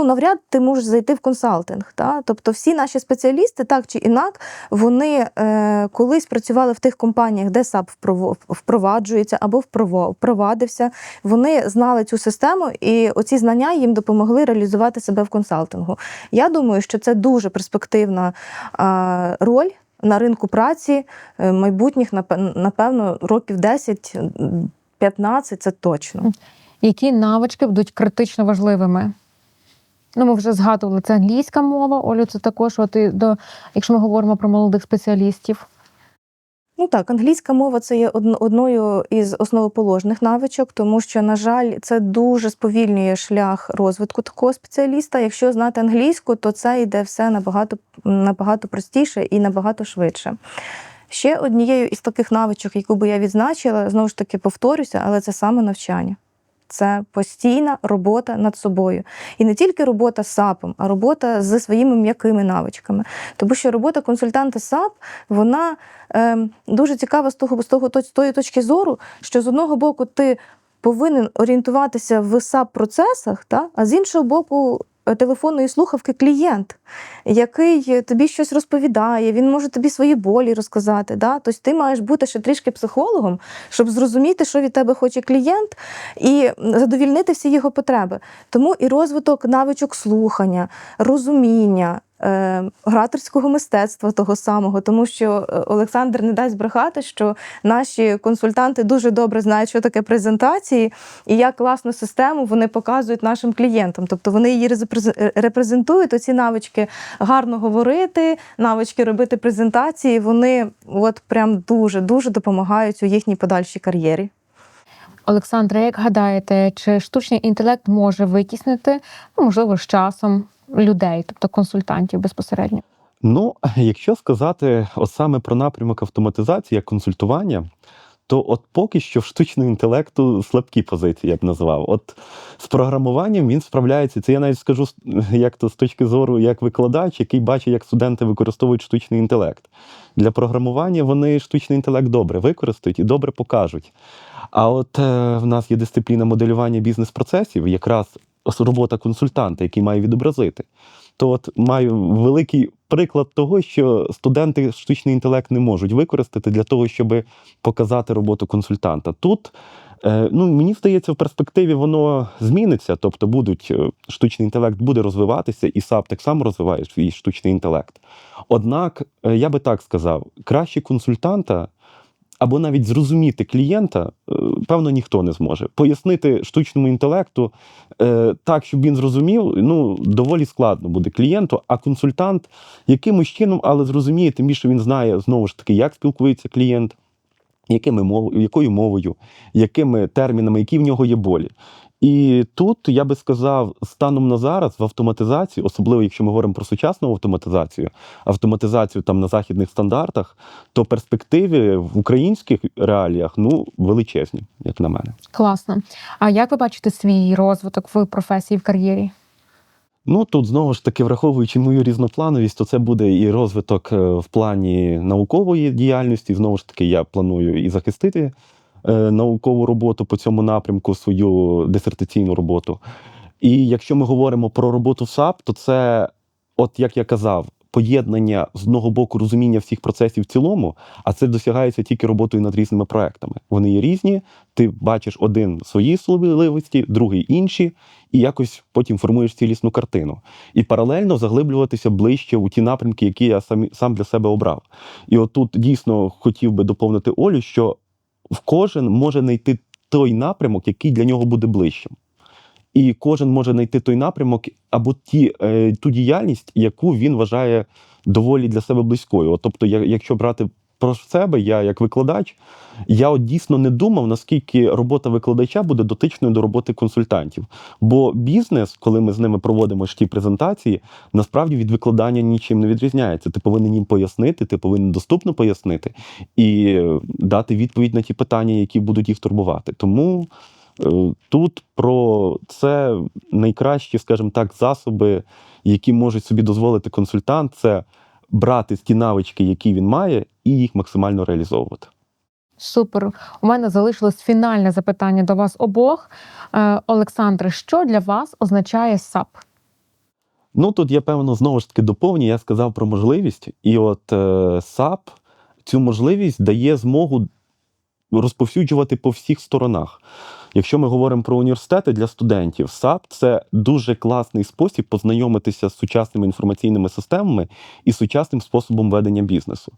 навряд ти можеш зайти в консалтинг. Та? Тобто всі наші спеціалісти, так чи інак, вони колись працювали в тих компаніях, де САП впроваджується або впровадився. Вони знали цю систему, і оці знання їм допомогли реалізувати себе в консалтингу. Я думаю, що це дуже перспективна роль на ринку праці майбутніх, напевно, років 10-15, це точно. Які навички будуть критично важливими? Ми вже згадували, це англійська мова. Олю, це також, якщо ми говоримо про молодих спеціалістів. Так, англійська мова – це є одною із основоположних навичок, тому що, на жаль, це дуже сповільнює шлях розвитку такого спеціаліста. Якщо знати англійську, то це йде все набагато простіше і набагато швидше. Ще однією із таких навичок, яку би я відзначила, знову ж таки повторюся, але це самонавчання. Це постійна робота над собою. І не тільки робота з САПом, а робота зі своїми м'якими навичками. Тому що робота консультанта САП, вона дуже цікава з тої точки зору, що з одного боку ти повинен орієнтуватися в САП-процесах, а з іншого боку телефонної слухавки клієнт, який тобі щось розповідає, він може тобі свої болі розказати. Тобто ти маєш бути ще трішки психологом, щоб зрозуміти, що від тебе хоче клієнт, і задовільнити всі його потреби. Тому і розвиток навичок слухання, розуміння, ораторського мистецтва того самого, тому що Олександр не дасть брехати, що наші консультанти дуже добре знають, що таке презентації і як класну систему вони показують нашим клієнтам. Тобто вони її репрезентують, оці навички гарно говорити, навички робити презентації, вони прям дуже-дуже допомагають у їхній подальшій кар'єрі. Олександре, як гадаєте, чи штучний інтелект може витіснити, можливо, з часом людей, тобто консультантів безпосередньо? Якщо сказати саме про напрямок автоматизації як консультування, то поки що в штучного інтелекту слабкі позиції, я б назвав. З програмуванням він справляється, це я навіть скажу, з точки зору як викладач, який бачить, як студенти використовують штучний інтелект. Для програмування вони штучний інтелект добре використають і добре покажуть. А в нас є дисципліна моделювання бізнес-процесів, якраз робота консультанта, який має відобразити. То маю великий приклад того, що студенти штучний інтелект не можуть використати для того, щоб показати роботу консультанта. Тут, мені здається, в перспективі воно зміниться, тобто штучний інтелект буде розвиватися, і САП так само розвиває свій штучний інтелект. Однак, я би так сказав, краще консультанта або навіть зрозуміти клієнта, певно, ніхто не зможе. Пояснити штучному інтелекту так, щоб він зрозумів, доволі складно буде клієнту, а консультант якимось чином, але зрозуміє, тим більше він знає, знову ж таки, як спілкується клієнт, якою мовою, якими термінами, які в нього є болі. І тут, я би сказав, станом на зараз в автоматизації, особливо якщо ми говоримо про сучасну автоматизацію там на західних стандартах, то перспективи в українських реаліях, величезні, як на мене. Класно. А як ви бачите свій розвиток в професії, в кар'єрі? Тут, знову ж таки, враховуючи мою різноплановість, то це буде і розвиток в плані наукової діяльності. Знову ж таки, я планую і захистити наукову роботу по цьому напрямку, свою дисертаційну роботу. І якщо ми говоримо про роботу в САП, то це, як я казав, поєднання з одного боку розуміння всіх процесів в цілому, а це досягається тільки роботою над різними проектами. Вони є різні, ти бачиш один свої особливості, другий інші, і якось потім формуєш цілісну картину. І паралельно заглиблюватися ближче у ті напрямки, які я сам для себе обрав. І тут дійсно хотів би доповнити Олю, що кожен може знайти той напрямок, який для нього буде ближчим. І кожен може знайти той напрямок або ту діяльність, яку він вважає доволі для себе близькою. Тобто, якщо брати про себе, я як викладач, я от дійсно не думав, наскільки робота викладача буде дотичною до роботи консультантів. Бо бізнес, коли ми з ними проводимо ті презентації, насправді від викладання нічим не відрізняється. Ти повинен їм пояснити, ти повинен доступно пояснити і дати відповідь на ті питання, які будуть їх турбувати. Тому тут про це найкращі, скажімо так, засоби, які можуть собі дозволити консультант, це брати ті навички, які він має, і їх максимально реалізовувати. Супер. У мене залишилось фінальне запитання до вас обох. Олександре, що для вас означає САП? Ну, тут я, певно, знову ж таки доповню, я сказав про можливість. І от САП цю можливість дає змогу розповсюджувати по всіх сторонах. Якщо ми говоримо про університети для студентів, САП – це дуже класний спосіб познайомитися з сучасними інформаційними системами і сучасним способом ведення бізнесу.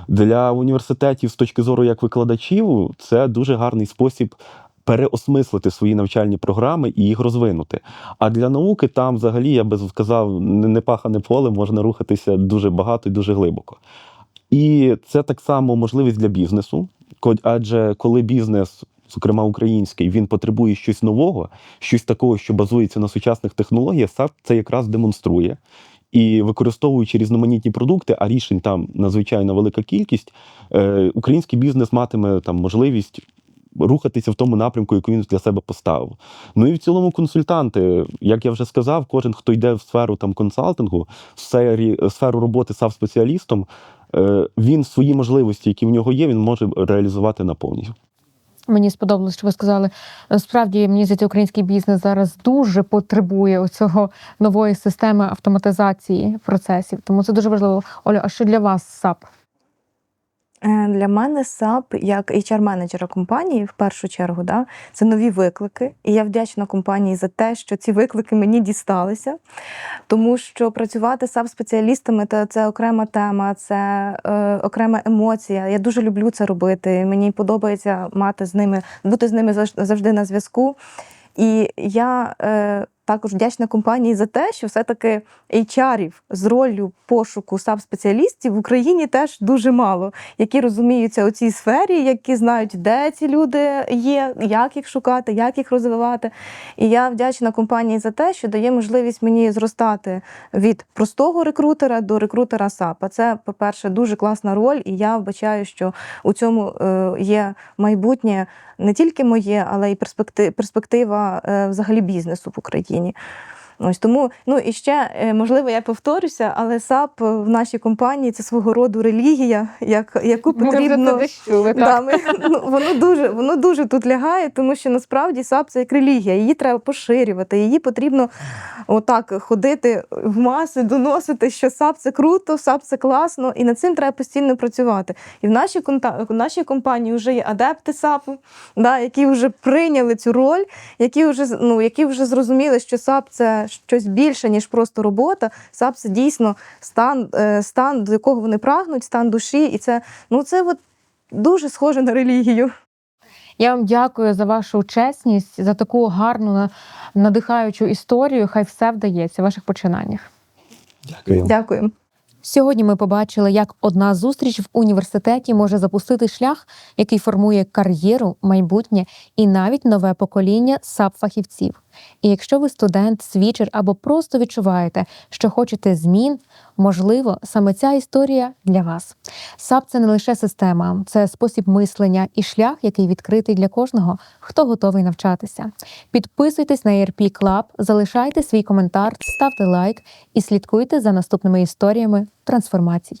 Для університетів з точки зору як викладачів це дуже гарний спосіб переосмислити свої навчальні програми і їх розвинути. А для науки там взагалі, я би сказав, не пахане поле, можна рухатися дуже багато і дуже глибоко. І це так само можливість для бізнесу, адже коли бізнес, зокрема український, він потребує щось нового, щось такого, що базується на сучасних технологіях, САП це якраз демонструє. І використовуючи різноманітні продукти, а рішень там надзвичайно велика кількість, український бізнес матиме там можливість рухатися в тому напрямку, який він для себе поставив. Ну і в цілому консультанти, як я вже сказав, кожен, хто йде в сферу там консалтингу, в сферу роботи САП-спеціалістом, він свої можливості, які в нього є, він може реалізувати наповністю. Мені сподобалось, що ви сказали. Справді, мені здається, український бізнес зараз дуже потребує оцього нової системи автоматизації процесів. Тому це дуже важливо. Оля, а що для вас САП? Для мене САП, як HR-менеджера компанії, в першу чергу, це нові виклики. І я вдячна компанії за те, що ці виклики мені дісталися. Тому що працювати САП-спеціалістами – це окрема тема, це окрема емоція. Я дуже люблю це робити. Мені подобається бути з ними завжди на зв'язку. І я також вдячна компанії за те, що все-таки HR-ів з роллю пошуку САП-спеціалістів в Україні теж дуже мало, які розуміються у цій сфері, які знають, де ці люди є, як їх шукати, як їх розвивати. І я вдячна компанії за те, що дає можливість мені зростати від простого рекрутера до рекрутера САП. Це, по-перше, дуже класна роль, і я вбачаю, що у цьому є майбутнє не тільки моє, але й перспектива взагалі бізнесу в Україні. Ось тому, і ще, можливо, я повторюся, але САП в нашій компанії – це свого роду релігія, яку потрібно… Воно дуже тут лягає, тому що насправді САП – це як релігія, її треба поширювати, її потрібно отак ходити в маси, доносити, що САП – це круто, САП – це класно, і над цим треба постійно працювати. І в нашій компанії вже є адепти САПу, які вже прийняли цю роль, які вже зрозуміли, що САП – це щось більше, ніж просто робота. САП – це дійсно стан, до якого вони прагнуть, стан душі. І це дуже схоже на релігію. Я вам дякую за вашу чесність, за таку гарну, надихаючу історію. Хай все вдається в ваших починаннях. Дякую. Сьогодні ми побачили, як одна зустріч в університеті може запустити шлях, який формує кар'єру, майбутнє і навіть нове покоління САП-фахівців. І якщо ви студент, свічер або просто відчуваєте, що хочете змін, можливо, саме ця історія для вас. САП – це не лише система, це спосіб мислення і шлях, який відкритий для кожного, хто готовий навчатися. Підписуйтесь на ERP Club, залишайте свій коментар, ставте лайк і слідкуйте за наступними історіями трансформацій.